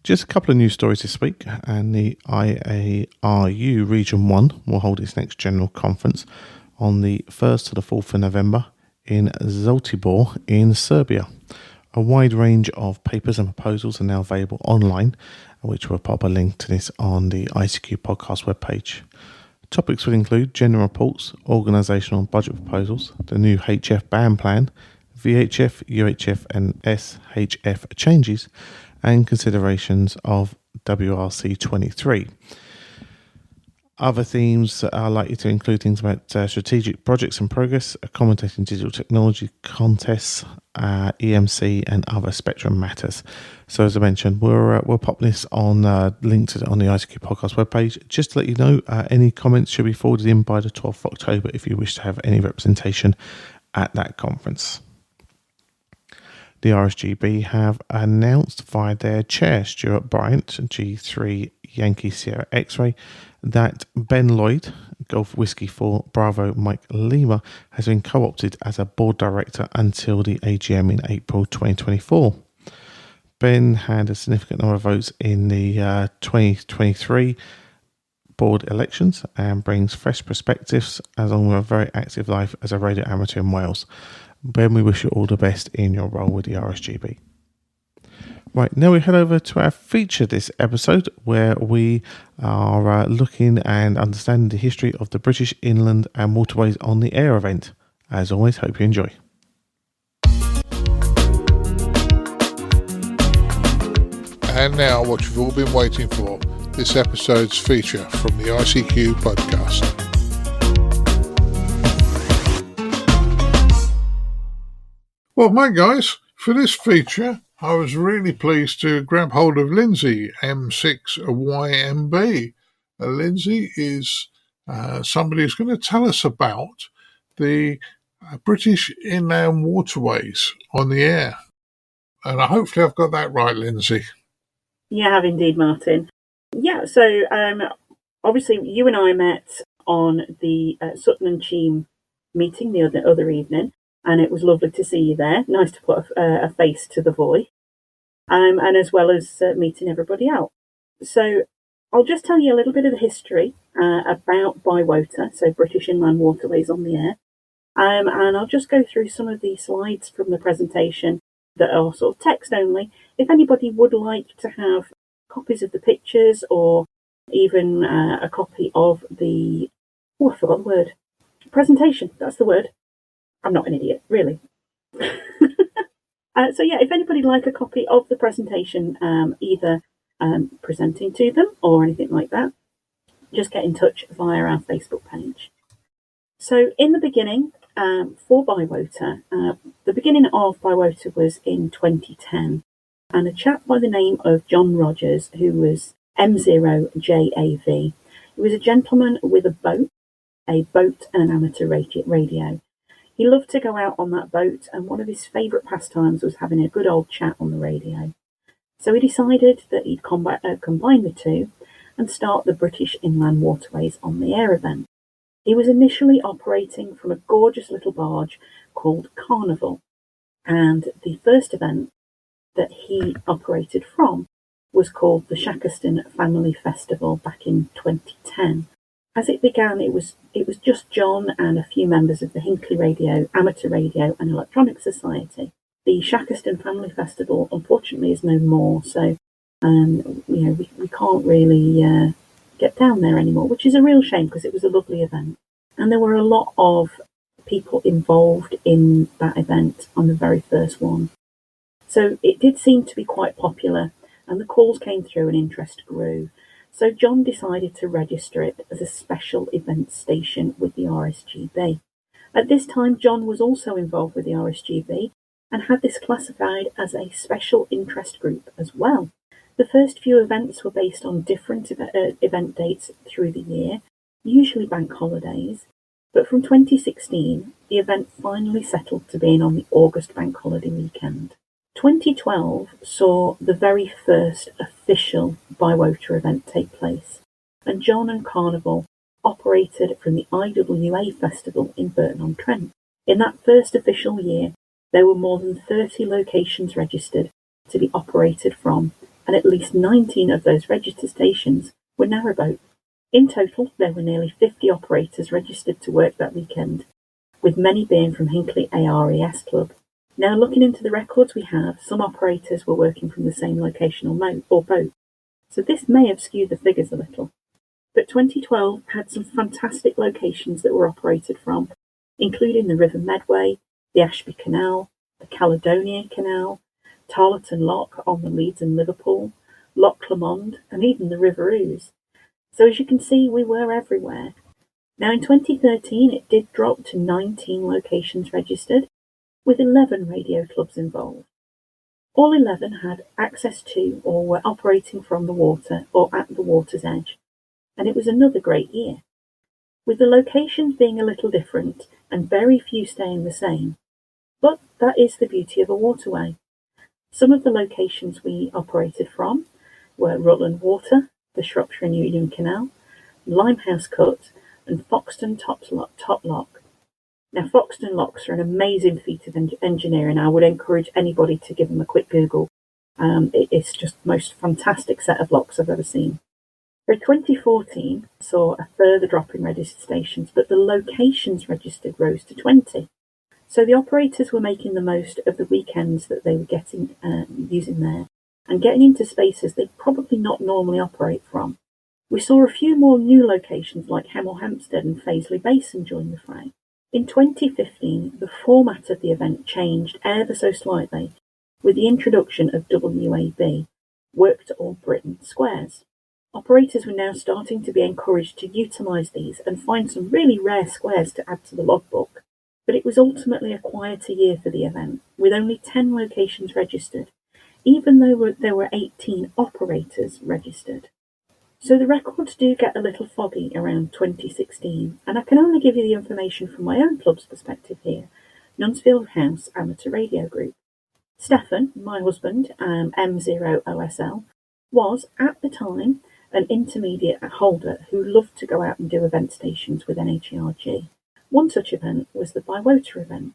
Just a couple of news stories this week, and the IARU Region 1 will hold its next general conference on the 1st to the 4th of November in Zlatibor in Serbia. A wide range of papers and proposals are now available online, which will pop a link to this on the ICQ podcast webpage. Topics will include general reports, organisational and budget proposals, the new HF ban plan, VHF, UHF and SHF changes, and considerations of WRC 23. Other themes are likely to include things about strategic projects in progress, accommodating digital technology contests, EMC, and other spectrum matters. So, as I mentioned, we'll pop this on linked on the ICQ podcast webpage. Just to let you know, any comments should be forwarded in by the 12th of October if you wish to have any representation at that conference. The RSGB have announced via their chair, Stuart Bryant, G3 Yankee Sierra X-Ray, that Ben Lloyd, Golf Whiskey 4 Bravo Mike Lima, has been co-opted as a board director until the AGM in April 2024. Ben had a significant number of votes in the 2023 board elections and brings fresh perspectives along with a very active life as a radio amateur in Wales. Ben, we wish you all the best in your role with the RSGB. Right, now we head over to our feature this episode, where we are looking and understanding the history of the British Inland and Waterways on the Air event. As always, hope you enjoy. And now what you've all been waiting for, this episode's feature from the ICQ podcast. Well, my guys, for this feature, I was really pleased to grab hold of Lindsay, M6YMB. Lindsay is somebody who's going to tell us about the British Inland Waterways on the air. And hopefully I've got that right, Lindsay. You have indeed, Martin. Yeah, so obviously you and I met on the Sutton and Cheam meeting the other evening, and it was lovely to see you there. Nice to put a face to the voice, and as well as meeting everybody else. So I'll just tell you a little bit of the history about BIWOTA, so British Inland Waterways on the Air, and I'll just go through some of the slides from the presentation that are sort of text only. If anybody would like to have copies of the pictures or even a copy of the, I forgot the word, presentation, that's the word. I'm not an idiot, really. So yeah, if anybody'd like a copy of the presentation, either presenting to them or anything like that, just get in touch via our Facebook page. So in the beginning, for BIWOTA, the beginning of BIWOTA was in 2010, and a chap by the name of John Rogers, who was M0JAV, he was a gentleman with a boat and an amateur radio. He loved to go out on that boat, and one of his favourite pastimes was having a good old chat on the radio. So he decided that he'd combine the two and start the British Inland Waterways on the Air event. He was initially operating from a gorgeous little barge called Carnival, and the first event that he operated from was called the Shackleton Family Festival back in 2010. As it began, it was just John and a few members of the Hinckley Radio, Amateur Radio and Electronic Society. The Shackleton Family Festival, unfortunately, is no more, so we can't really get down there anymore, which is a real shame because it was a lovely event. And there were a lot of people involved in that event on the very first one. So it did seem to be quite popular, and the calls came through and interest grew. So John decided to register it as a special event station with the RSGB. At this time, John was also involved with the RSGB and had this classified as a special interest group as well. The first few events were based on different event dates through the year, usually bank holidays, but from 2016, the event finally settled to being on the August bank holiday weekend. 2012 saw the very first official BIWOTA event take place, and John and Carnival operated from the IWA Festival in Burton-on-Trent. In that first official year, there were more than 30 locations registered to be operated from, and at least 19 of those registered stations were narrowboat. In total, there were nearly 50 operators registered to work that weekend, with many being from Hinckley ARES Club. Now, looking into the records we have, some operators were working from the same location or boat, so this may have skewed the figures a little. But 2012 had some fantastic locations that were operated from, including the River Medway, the Ashby Canal, the Caledonia Canal, Tarleton Lock on the Leeds and Liverpool, Loch Lomond, and even the River Ouse. So as you can see, we were everywhere. Now in 2013, it did drop to 19 locations registered, with 11 radio clubs involved. All 11 had access to or were operating from the water or at the water's edge, and it was another great year. With the locations being a little different and very few staying the same, but that is the beauty of a waterway. Some of the locations we operated from were Rutland Water, the Shropshire and Union Canal, Limehouse Cut, and Foxton Top Lock. Now, Foxton locks are an amazing feat of engineering. I would encourage anybody to give them a quick Google. It's just the most fantastic set of locks I've ever seen. So 2014 saw a further drop in registered stations, but the locations registered rose to 20. So the operators were making the most of the weekends that they were getting using there and getting into spaces they'd probably not normally operate from. We saw a few more new locations like Hemel Hempstead and Paisley Basin join the fray. In 2015, the format of the event changed ever so slightly with the introduction of WAB, Work to All Britain Squares. Operators were now starting to be encouraged to utilise these and find some really rare squares to add to the logbook. But it was ultimately a quieter year for the event, with only 10 locations registered, even though there were 18 operators registered. So the records do get a little foggy around 2016, and I can only give you the information from my own club's perspective here, Nunsfield House Amateur Radio Group. Stefan, my husband, M0OSL, was, at the time, an intermediate holder who loved to go out and do event stations with NHARG. One such event was the BIWOTA event.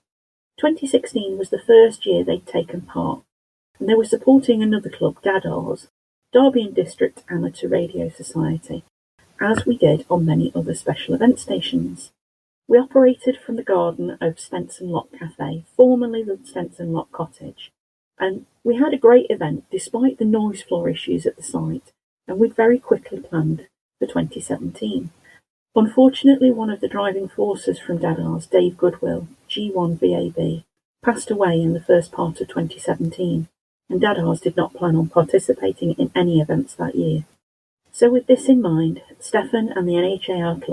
2016 was the first year they'd taken part, and they were supporting another club, Daddars, Derby and District Amateur Radio Society, as we did on many other special event stations. We operated from the garden of Stenson Lock Cafe, formerly the Stenson Lock Cottage, and we had a great event despite the noise floor issues at the site, and we'd very quickly planned for 2017. Unfortunately, one of the driving forces from Daddars, Dave Goodwill, G1VAB, passed away in the first part of 2017, and Daddars did not plan on participating in any events that year. So with this in mind, Stefan and the NHARG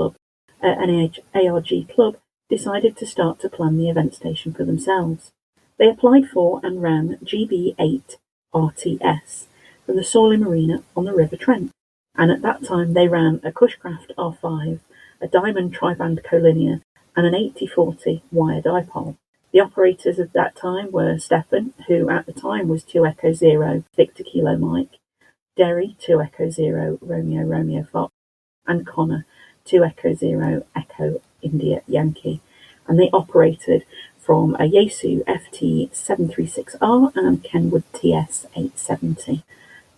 Club decided to start to plan the event station for themselves. They applied for and ran GB8 RTS from the Sawley Marina on the River Trent, and at that time they ran a Cushcraft R5, a Diamond Triband Collinear, and an 8040 wire dipole. The operators of that time were Stefan, who at the time was 2 Echo Zero Victor Kilo Mike, Derry 2 Echo Zero Romeo Romeo Fox, and Connor 2 Echo Zero Echo India Yankee, and they operated from a Yaesu FT736R and Kenwood TS870.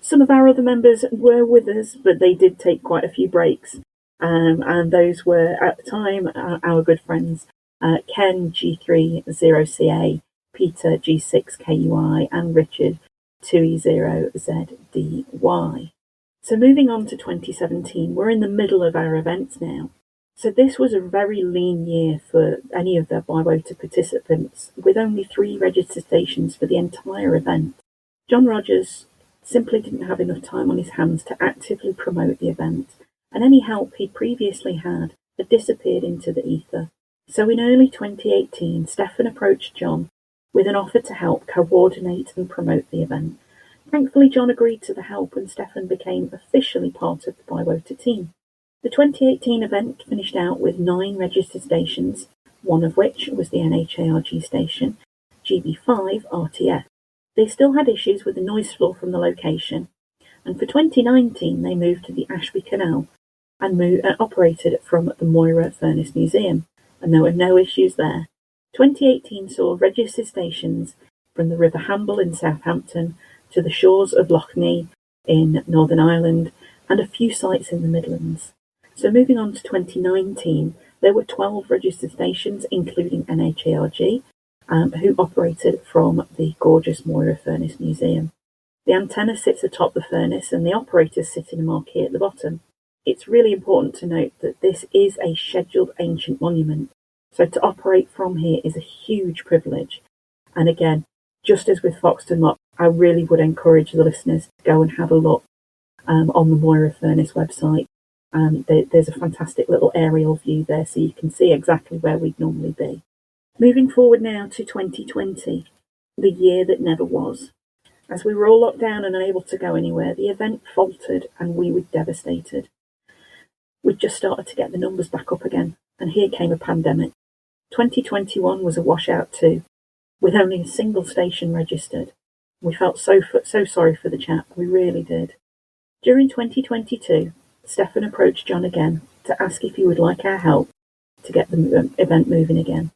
Some of our other members were with us, but they did take quite a few breaks, and those were, at the time, our good friends Ken G30CA, Peter G6KUI, and Richard 2E0ZDY. So moving on to 2017, we're in the middle of our events now. So this was a very lean year for any of the BIWOTA participants, with only 3 registered stations for the entire event. John Rogers simply didn't have enough time on his hands to actively promote the event, and any help he previously had disappeared into the ether. So in early 2018, Stefan approached John with an offer to help coordinate and promote the event. Thankfully, John agreed to the help, and Stefan became officially part of the BIWOTA team. The 2018 event finished out with 9 registered stations, one of which was the NHARG station, GB5 RTF. They still had issues with the noise floor from the location, and for 2019 they moved to the Ashby Canal and operated from the Moira Furnace Museum, and there were no issues there. 2018 saw registered stations from the River Hamble in Southampton to the shores of Loch Ness in Northern Ireland and a few sites in the Midlands. So moving on to 2019, there were 12 registered stations, including NHARG, who operated from the gorgeous Moira Furnace Museum. The antenna sits atop the furnace and the operators sit in a marquee at the bottom. It's really important to note that this is a scheduled ancient monument, so to operate from here is a huge privilege. And again, just as with Foxton Lock, I really would encourage the listeners to go and have a look on the Moira Furnace website. There's a fantastic little aerial view there, so you can see exactly where we'd normally be. Moving forward now to 2020, the year that never was. As we were all locked down and unable to go anywhere, the event faltered and we were devastated. We'd just started to get the numbers back up again, and here came a pandemic. 2021 was a washout too, with only a single station registered. We felt so sorry for the chap, we really did. During 2022, Stefan approached John again to ask if he would like our help to get the event moving again.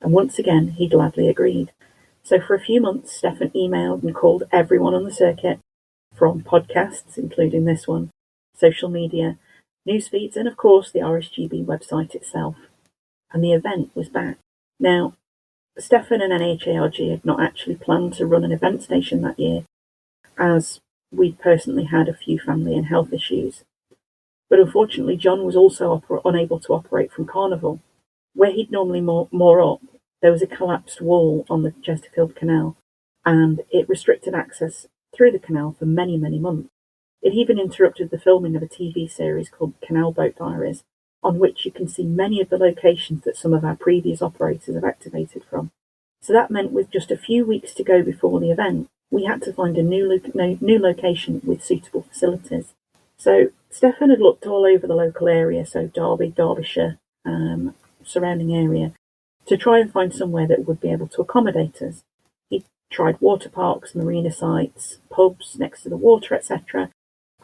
And once again, he gladly agreed. So for a few months, Stefan emailed and called everyone on the circuit, from podcasts, including this one, social media, news feeds, and of course the RSGB website itself. And the event was back. Now, Stefan and NHARG had not actually planned to run an event station that year, as we personally had a few family and health issues. But unfortunately, John was also unable to operate from Carnival. Where he'd normally moor up, there was a collapsed wall on the Chesterfield Canal, and it restricted access through the canal for many, many months. It even interrupted the filming of a TV series called Canal Boat Diaries, on which you can see many of the locations that some of our previous operators have activated from. So that meant with just a few weeks to go before the event, we had to find a new location with suitable facilities. So Stefan had looked all over the local area, so Derby, Derbyshire, surrounding area, to try and find somewhere that would be able to accommodate us. He tried water parks, marina sites, pubs next to the water, etc.,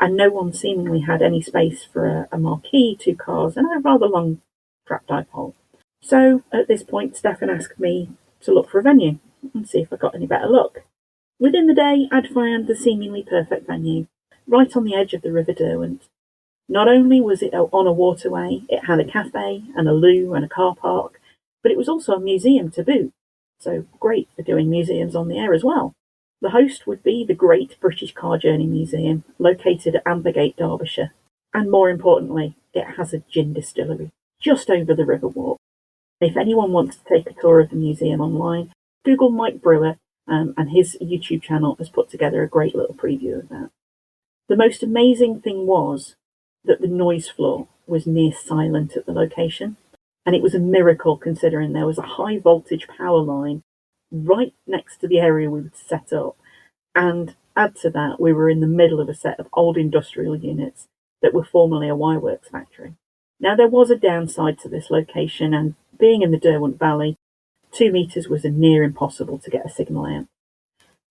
and no one seemingly had any space for a marquee, 2 cars, and a rather long trap dipole. So at this point, Stefan asked me to look for a venue and see if I got any better luck. Within the day, I'd found the seemingly perfect venue, right on the edge of the River Derwent. Not only was it on a waterway, it had a cafe and a loo and a car park, but it was also a museum to boot, so great for doing museums on the air as well. The host would be the Great British Car Journey Museum, located at Ambergate, Derbyshire. And more importantly, it has a gin distillery, just over the River Walk. If anyone wants to take a tour of the museum online, Google Mike Brewer, and his YouTube channel has put together a great little preview of that. The most amazing thing was that the noise floor was near silent at the location, and it was a miracle considering there was a high voltage power line right next to the area we would set up, and add to that, we were in the middle of a set of old industrial units that were formerly a wireworks factory. Now, there was a downside to this location, and being in the Derwent Valley, 2 metres was a near impossible to get a signal out.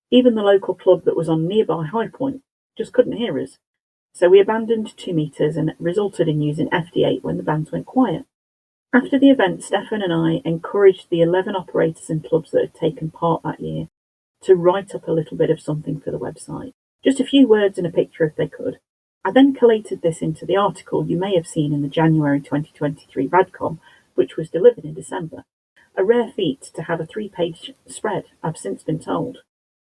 Even the local club that was on nearby High Point just couldn't hear us, so we abandoned 2 metres and it resulted in using FD8 when the bands went quiet. After the event, Stefan and I encouraged the 11 operators and clubs that had taken part that year to write up a little bit of something for the website. Just a few words and a picture if they could. I then collated this into the article you may have seen in the January 2023 Radcom, which was delivered in December. A rare feat to have a 3-page spread, I've since been told.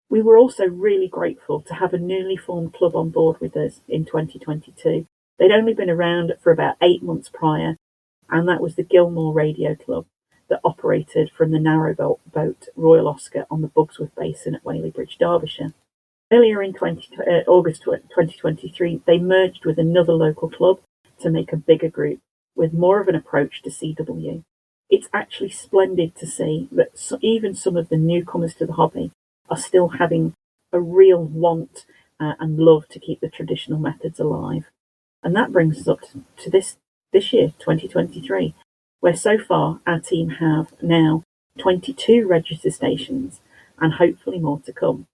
We were also really grateful to have a newly formed club on board with us in 2022. They'd only been around for about 8 months prior, and that was the Gilmore Radio Club that operated from the narrowboat Royal Oscar on the Bugsworth Basin at Whaley Bridge, Derbyshire. Earlier in August 2023, they merged with another local club to make a bigger group with more of an approach to CW. It's actually splendid to see that even some of the newcomers to the hobby are still having a real want and love to keep the traditional methods alive. And that brings us up to this year, 2023, where so far our team have now 22 register stations and hopefully more to come.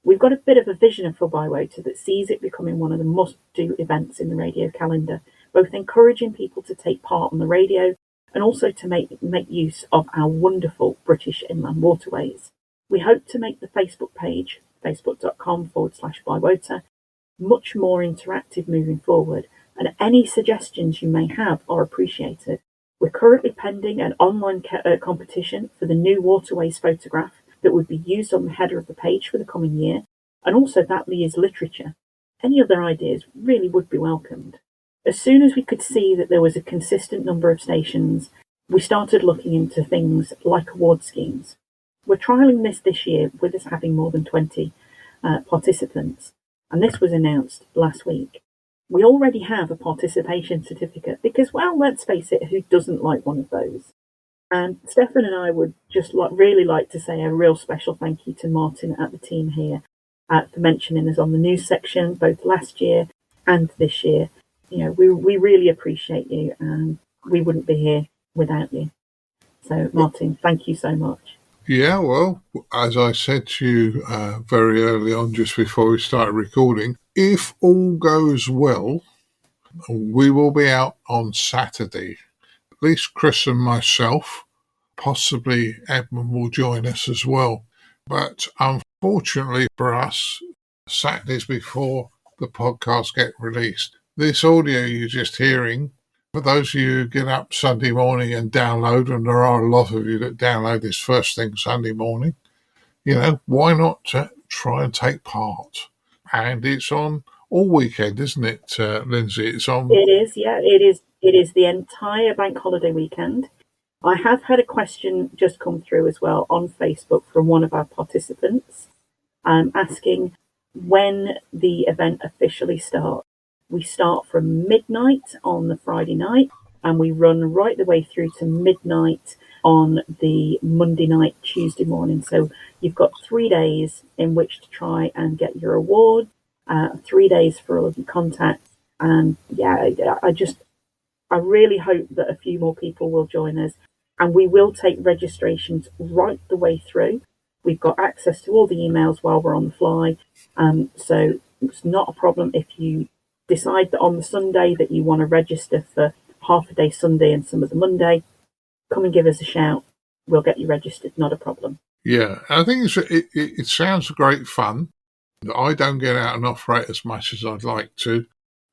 We've got a bit of a vision for BIWOTA that sees it becoming one of the must-do events in the radio calendar, both encouraging people to take part on the radio and also to make use of our wonderful British inland waterways. We hope to make the Facebook page, facebook.com/BIWOTA, much more interactive moving forward, and any suggestions you may have are appreciated. We're currently pending an online competition for the new Waterways photograph that would be used on the header of the page for the coming year, and also that year's literature. Any other ideas really would be welcomed. As soon as we could see that there was a consistent number of stations, we started looking into things like award schemes. We're trialling this year with us having more than 20 participants, and this was announced last week. We already have a participation certificate because, well, let's face it, who doesn't like one of those? And Stefan and I would just really like to say a real special thank you to Martin at the team here for mentioning us on the news section, both last year and this year. You know, we really appreciate you, and we wouldn't be here without you. So, Martin, thank you so much. Yeah, well, as I said to you very early on, just before we started recording, if all goes well, we will be out on Saturday. At least Chris and myself, possibly Edmund will join us as well. But unfortunately for us, Saturdays before the podcast get released. This audio you're just hearing, for those of you who get up Sunday morning and download, and there are a lot of you that download this first thing Sunday morning, you know, why not try and take part? And it's on all weekend, isn't it, Lindsay? It's on. It is, yeah. It is the entire bank holiday weekend. I have had a question just come through as well on Facebook from one of our participants asking when the event officially starts. We start from midnight on the Friday night and we run right the way through to midnight on the Monday night, Tuesday morning. So you've got 3 days in which to try and get your award, 3 days for all of your contacts. And yeah, I really hope that a few more people will join us, and we will take registrations right the way through. We've got access to all the emails while we're on the fly. So it's not a problem if you decide that on the Sunday that you want to register for half a day Sunday and some of the Monday. Come and give us a shout. We'll get you registered, not a problem. Yeah, I think it sounds great fun. I don't get out and operate as much as I'd like to.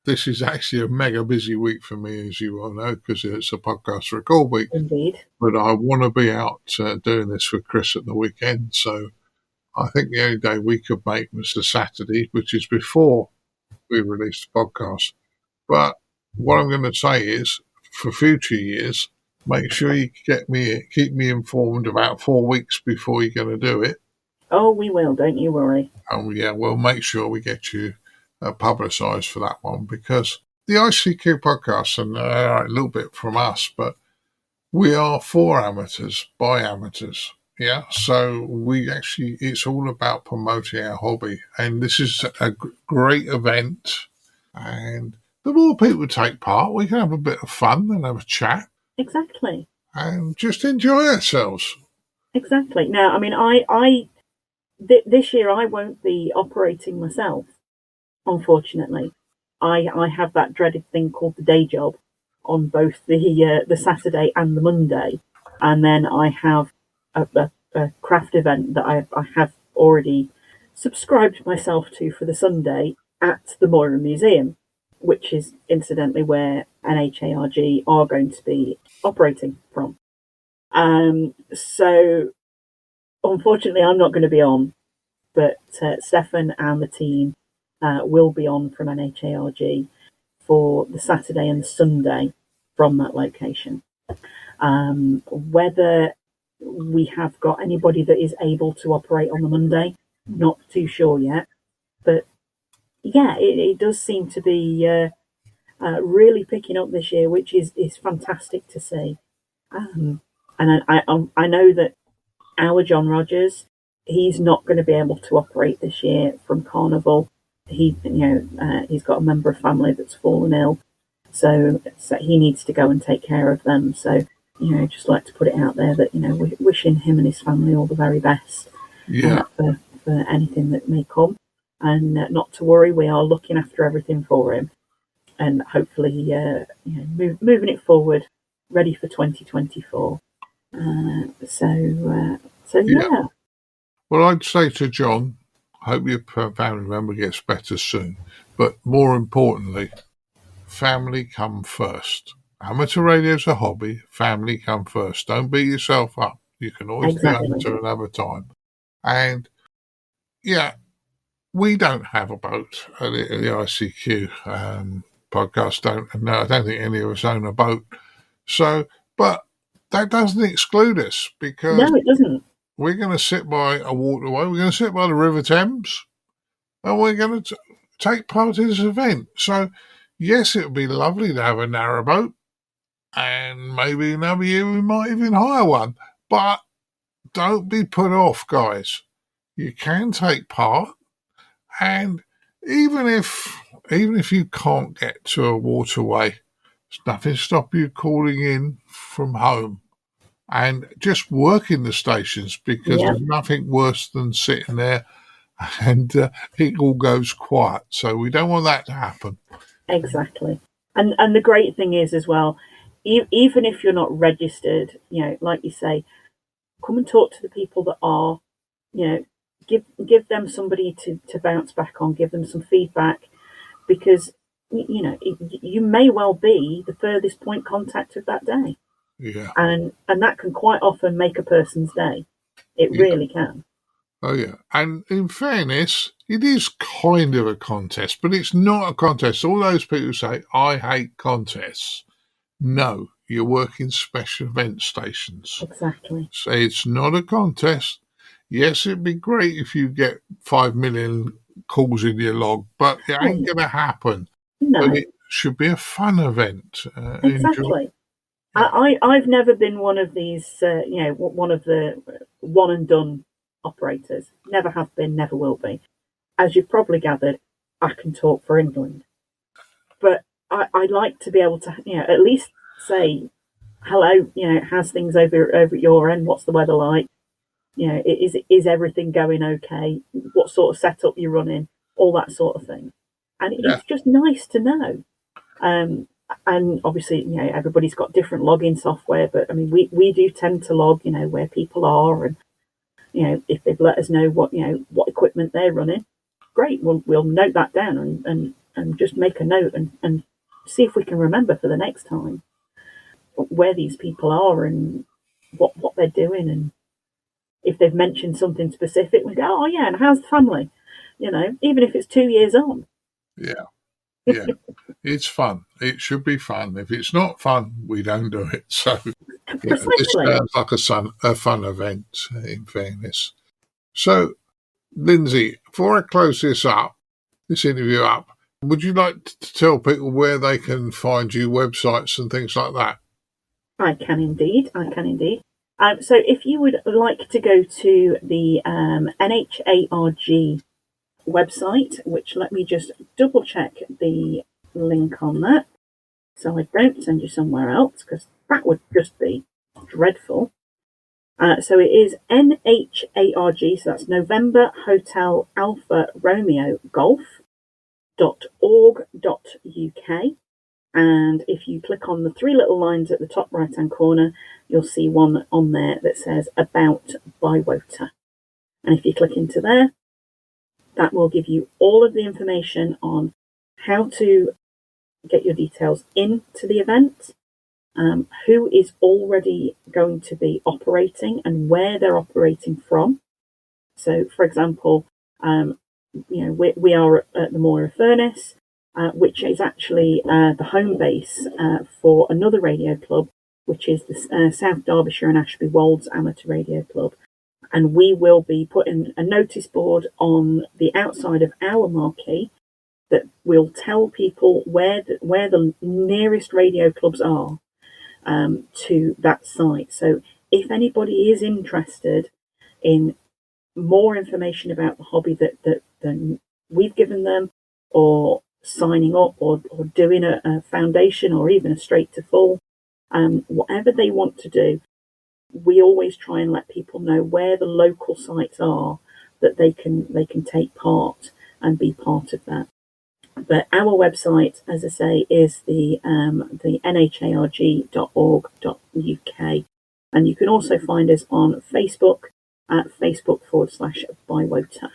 This is actually a mega busy week for me, as you all know, because it's a podcast record week. Indeed. But I want to be out doing this with Chris at the weekend. So I think the only day we could make was the Saturday, which is before we release the podcast. But what I'm going to say is, for future years, make sure you keep me informed about 4 weeks before you're going to do it. Oh, we will. Don't you worry. Oh, yeah, we'll make sure we get you publicised for that one, because the ICQ podcast, and a little bit from us, but we are for amateurs, by amateurs. Yeah, so it's all about promoting our hobby, and this is a great event. And the more people take part, we can have a bit of fun and have a chat. Exactly. And just enjoy ourselves. Exactly. Now, I mean, this year I won't be operating myself, unfortunately. I have that dreaded thing called the day job on both the Saturday and the Monday, and then I have a craft event that I have already subscribed myself to for the Sunday at the Moira Museum, which is incidentally where NHARG are going to be operating from. So unfortunately, I'm not going to be on, but Stefan and the team will be on from NHARG for the Saturday and the Sunday from that location. Whether we have got anybody that is able to operate on the Monday, not too sure yet. But yeah, it does seem to be really picking up this year, which is fantastic to see. And I know that our John Rogers, he's not going to be able to operate this year from Carnival. He's got a member of family that's fallen ill, so he needs to go and take care of them. So, just like to put it out there that, we're wishing him and his family all the very best for anything that may come. And not to worry, we are looking after everything for him. And hopefully, moving it forward, ready for 2024. So yeah. Well, I'd say to John, hope your family member gets better soon. But more importantly, family come first. Amateur radio's a hobby. Family come first. Don't beat yourself up. You can always be amateur another time. And yeah, we don't have a boat at the ICQ podcast. I don't think any of us own a boat. So, but that doesn't exclude us, because no, it doesn't. We're going to sit by a waterway. We're going to sit by the River Thames, and we're going to take part in this event. So, yes, it would be lovely to have a narrowboat, and maybe another year we might even hire one. But don't be put off, guys. You can take part, and even if you can't get to a waterway, there's nothing to stop you calling in from home and just working the stations, because there's nothing worse than sitting there and it all goes quiet. So we don't want that to happen. Exactly. And the great thing is as well, even if you're not registered, like you say, come and talk to the people that are, give them somebody to bounce back on, give them some feedback, because, you may well be the furthest point contact of that day. Yeah. And that can quite often make a person's day. It really can. Oh, yeah. And in fairness, it is kind of a contest, but it's not a contest. All those people say, I hate contests. No, you're working special event stations. Exactly. So it's not a contest. Yes, it'd be great if you get 5 million calls in your log, but it ain't going to happen. No. But it should be a fun event. Exactly. I've never been one of these, one of the one and done operators. Never have been, never will be. As you've probably gathered, I can talk for England. But I like to be able to, at least say, hello, how's things over at your end? What's the weather like? Is everything going okay? What sort of setup you're running? All that sort of thing. And it's just nice to know. And obviously, everybody's got different login software, but I mean, we do tend to log, where people are, and if they've let us know what equipment they're running, great. We'll note that down and just make a note and see if we can remember for the next time where these people are and what they're doing, and if they've mentioned something specific, we go, oh yeah, and how's the family? Even if it's 2 years on. Yeah, it's fun. It should be fun. If it's not fun, we don't do it. So this sounds like a fun event, in fairness. So, Lindsay, before I close this interview up, would you like to tell people where they can find you, websites and things like that? I can indeed. So if you would like to go to the NHARG website, which let me just double check the link on that so I don't send you somewhere else, because that would just be dreadful. So it is NHARG, so that's November Hotel Alpha Romeo Golf.org.uk, And if you click on the three little lines at the top right-hand corner, you'll see one on there that says About BIWOTA. And if you click into there, that will give you all of the information on how to get your details into the event, who is already going to be operating and where they're operating from. So, for example, we are at the Moira Furnace, which is actually the home base for another radio club, which is the South Derbyshire and Ashby Wolds Amateur Radio Club. And we will be putting a notice board on the outside of our marquee that will tell people where the nearest radio clubs are to that site. So if anybody is interested in more information about the hobby than we've given them, or signing up, or doing a foundation, or even a straight to full, whatever they want to do, we always try and let people know where the local sites are that they can take part and be part of that. But our website, as I say, is the nharg.org.uk, and you can also find us on Facebook at Facebook.com/BIWOTA.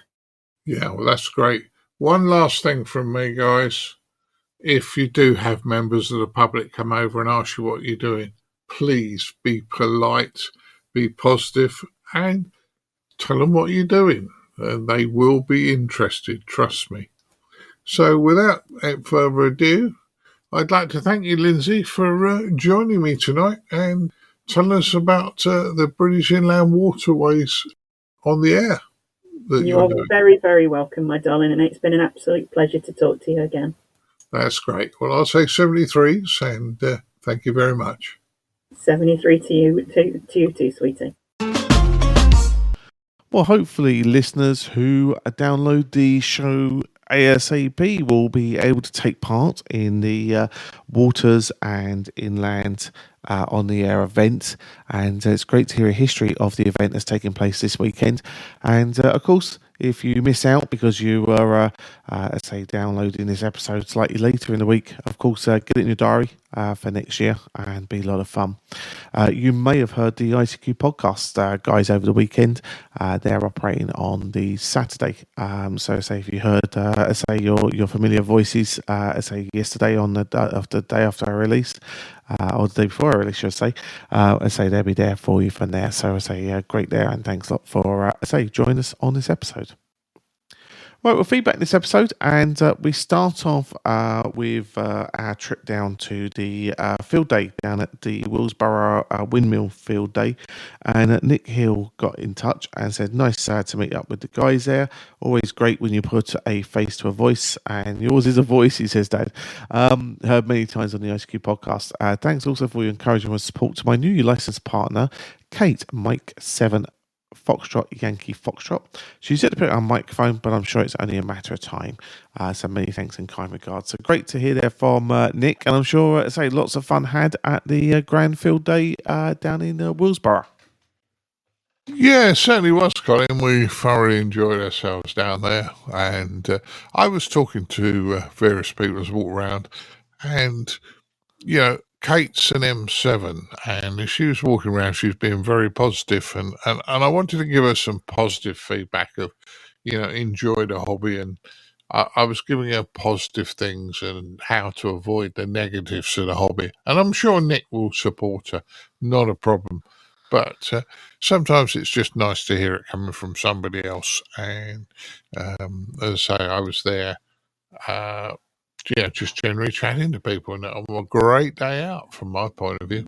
Yeah, well, that's great. One last thing from me, guys. If you do have members of the public come over and ask you what you're doing, please be polite, be positive, and tell them what you're doing. And they will be interested, trust me. So without further ado, I'd like to thank you, Lindsay, for joining me tonight and telling us about the British Inland Waterways on the air. You are very, very welcome, my darling, and it's been an absolute pleasure to talk to you again. That's great. Well, I'll say 73s, and thank you very much. 73 to you too, sweetie. Well, hopefully listeners who download the show ASAP will be able to take part in the Waters and Inland on the air event, and it's great to hear a history of the event that's taking place this weekend. And of course, if you miss out because you were, let's say, downloading this episode slightly later in the week, of course, get it in your diary for next year and be a lot of fun. You may have heard the ICQ podcast guys over the weekend. They're operating on the Saturday. So, say if you heard, say your familiar voices, say yesterday on the day after I released, or the day before I release, should I say, they'll be there for you from there. So I say great there, and thanks a lot for join us on this episode. Right, we'll feedback this episode, and we start off with our trip down to the field day down at the Willsborough Windmill Field Day. And Nick Hill got in touch and said, nice to meet up with the guys there. Always great when you put a face to a voice, and yours is a voice, he says, Dad. Heard many times on the ICQ podcast. Thanks also for your encouragement and support to my new licensed partner, Kate, Mike 7 Foxtrot Yankee Foxtrot. She's yet to put it on microphone, but I'm sure it's only a matter of time. So many thanks and kind regards. So great to hear there from Nick, and I'm sure lots of fun had at the Grand Field Day down in Willsborough. Yeah, it certainly was, Colin. We thoroughly enjoyed ourselves down there, and I was talking to various people as I walked around, and Kate's an M7, and as she was walking around, she was being very positive, and I wanted to give her some positive feedback of, enjoy the hobby, and I was giving her positive things and how to avoid the negatives of the hobby, and I'm sure Nick will support her, not a problem, but sometimes it's just nice to hear it coming from somebody else, and as I say, I was there, just generally chatting to people, and a great day out from my point of view.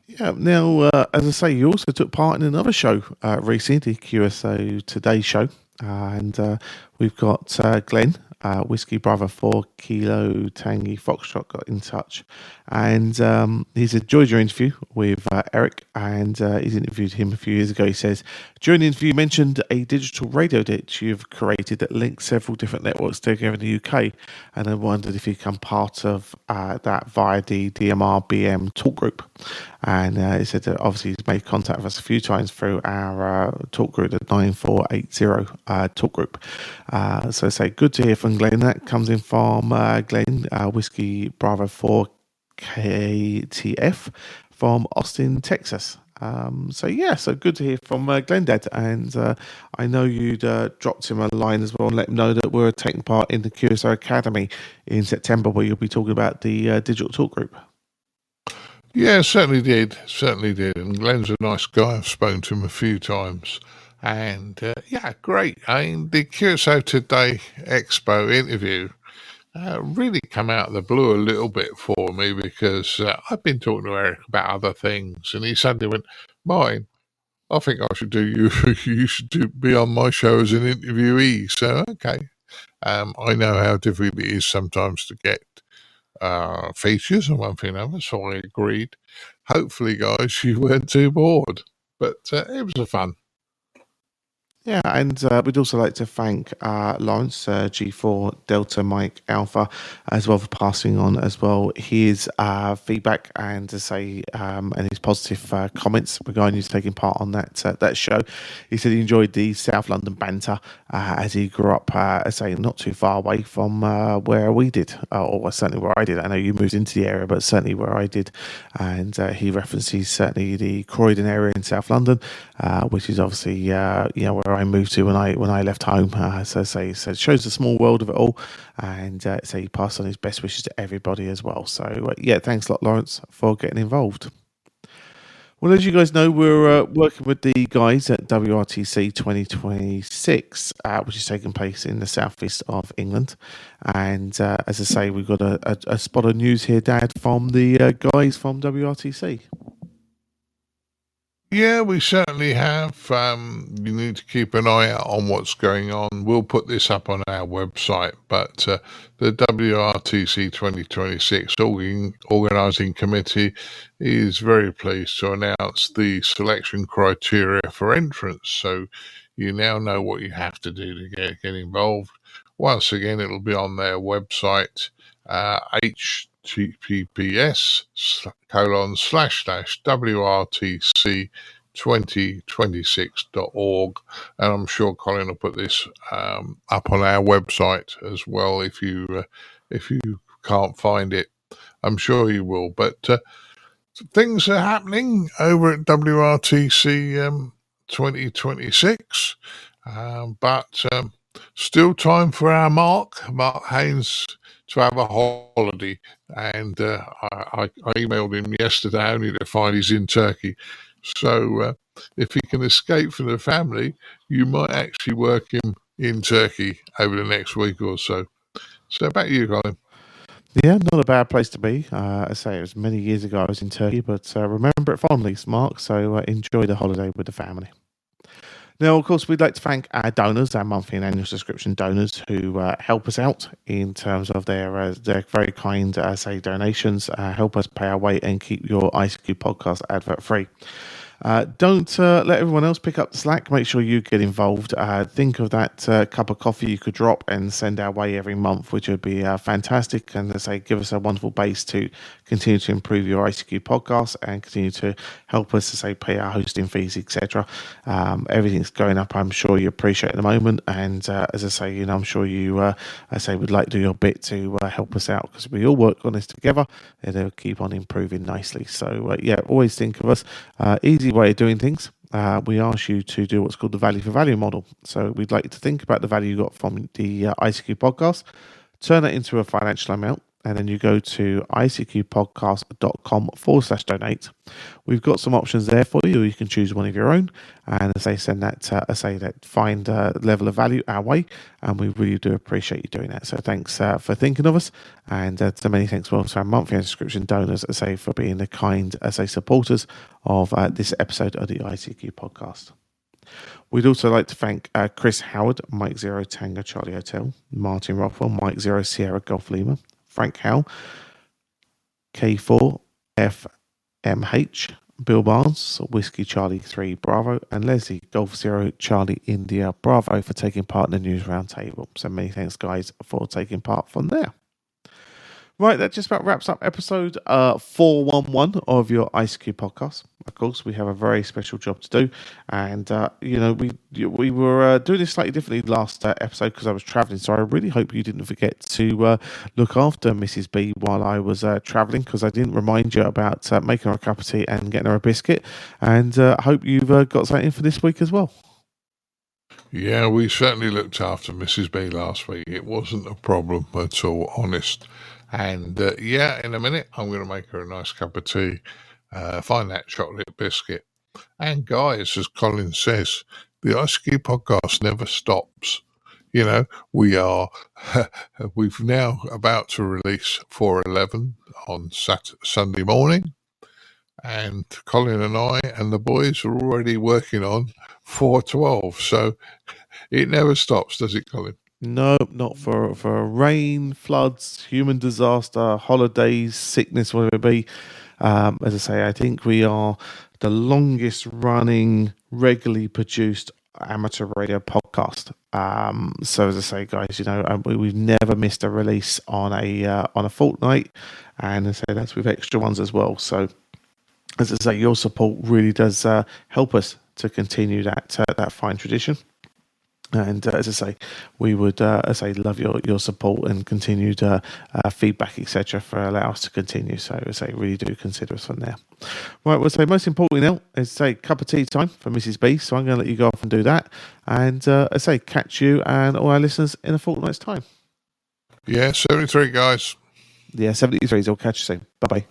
Yeah, now, as I say, you also took part in another show recently, the QSO Today show, and we've got Glenn, Whiskey Brother 4 Kilo Tangy Foxtrot, got in touch, and he's enjoyed your interview with Eric, and he's interviewed him a few years ago. He says, during the interview, you mentioned a digital radio ditch you've created that links several different networks together in the UK, and I wondered if you become part of that via the DMR BM talk group. And he said that obviously he's made contact with us a few times through our talk group, the 9480 talk group. So say good to hear from Glenn. That comes in from Glenn, Whiskey Bravo 4 KTF from Austin, Texas. So good to hear from Glendad, and I know you'd dropped him a line as well and let him know that we're taking part in the QSO Academy in September, where you'll be talking about the digital talk group. Yeah, certainly did. And Glenn's a nice guy. I've spoken to him a few times. And yeah, great. I mean, the QSO Today Expo interview really come out of the blue a little bit for me, because I've been talking to Eric about other things, and he suddenly went, Martin, I think I should do you. You should be on my show as an interviewee. So, okay. I know how difficult it is sometimes to get features and one thing or another, so I agreed. Hopefully, guys, you weren't too bored, but it was a fun. Yeah, and we'd also like to thank Lawrence, G4 Delta Mike Alpha, as well, for passing on as well his feedback and to say and his positive comments regarding you taking part on that show. He said he enjoyed the South London banter as he grew up, not too far away from where we did, or certainly where I did. I know you moved into the area, but certainly where I did. And he references certainly the Croydon area in South London, which is obviously where I moved to when I left home. So it shows the small world of it all, and so he passed on his best wishes to everybody as well. So thanks a lot, Lawrence, for getting involved. Well, as you guys know, we're working with the guys at WRTC 2026, which is taking place in the southeast of England. And as I say, we've got a spot of news here, Dad, from the guys from WRTC. Yeah, we certainly have. You need to keep an eye out on what's going on. We'll put this up on our website, but the WRTC 2026 organising committee is very pleased to announce the selection criteria for entrance. So you now know what you have to do to get involved. Once again, it'll be on their website, https://wrtc2026.org, and I'm sure Colin will put this up on our website as well if you can't find it. I'm sure you will. But things are happening over at WRTC 2026, but still time for our Mark Haynes to have a holiday, and I emailed him yesterday only to find he's in Turkey. So if he can escape from the family, you might actually work him in Turkey over the next week or so. So back to you, Colin. Yeah, not a bad place to be. I say it was many years ago I was in Turkey, but remember it fondly, Mark. So enjoy the holiday with the family. Now, of course, we'd like to thank our donors, our monthly and annual subscription donors, who help us out in terms of their very kind, donations, help us pay our way and keep your ICQ podcast advert free. Don't let everyone else pick up the slack. Make sure you get involved. Think of that cup of coffee you could drop and send our way every month, which would be fantastic. And give us a wonderful base to continue to improve your ICQ podcast and continue to help us pay our hosting fees, etc. Everything's going up. I'm sure you appreciate it at the moment. And as I say, I'm sure you would like to do your bit to help us out, because we all work on this together and it'll keep on improving nicely. So always think of us. Easy way of doing things. We ask you to do what's called the value for value model. So we'd like you to think about the value you got from the ICQ podcast, turn it into a financial amount, and then you go to icqpodcast.com/donate. We've got some options there for you. You can choose one of your own, and as they send that, find level of value our way, and we really do appreciate you doing that. So thanks for thinking of us, and so many thanks to our monthly and subscription donors, for being the kind, supporters of this episode of the ICQ podcast. We'd also like to thank Chris Howard, Mike 0 Tango Charlie Hotel, Martin Rothwell, Mike 0 Sierra Golf Lima, Frank Howell, K4FMH, Bill Barnes, Whiskey Charlie 3 Bravo, and Leslie Golf 0 Charlie India Bravo for taking part in the news roundtable. So many thanks, guys, for taking part from there. Right, that just about wraps up episode 411 of your ICQ podcast. Of course, we have a very special job to do, and we were doing this slightly differently last episode because I was travelling. So I really hope you didn't forget to look after Mrs. B while I was travelling, because I didn't remind you about making her a cup of tea and getting her a biscuit. And I hope you've got something for this week as well. Yeah, we certainly looked after Mrs. B last week. It wasn't a problem at all, honest. And in a minute, I'm going to make her a nice cup of tea, find that chocolate biscuit. And guys, as Colin says, the ICQ podcast never stops. You know, we've now about to release 411 on Sunday morning. And Colin and I and the boys are already working on 412. So it never stops, does it, Colin? No, not for rain, floods, human disaster, holidays, sickness, whatever it be. As I say, I think we are the longest running, regularly produced amateur radio podcast. So as I say, guys, we've never missed a release on a fortnight, and as I say, that's with extra ones as well. So as I say, your support really does help us to continue that fine tradition. And as I say, we would, love your support and continued feedback, etc., for allow us to continue. So as I say, really do consider us from there. Right, well, so most importantly now is cup of tea time for Mrs. B. So I'm going to let you go off and do that. And as I say, catch you and all our listeners in a fortnight's time. Yeah, 73, guys. Yeah, 73s. I'll catch you soon. Bye bye.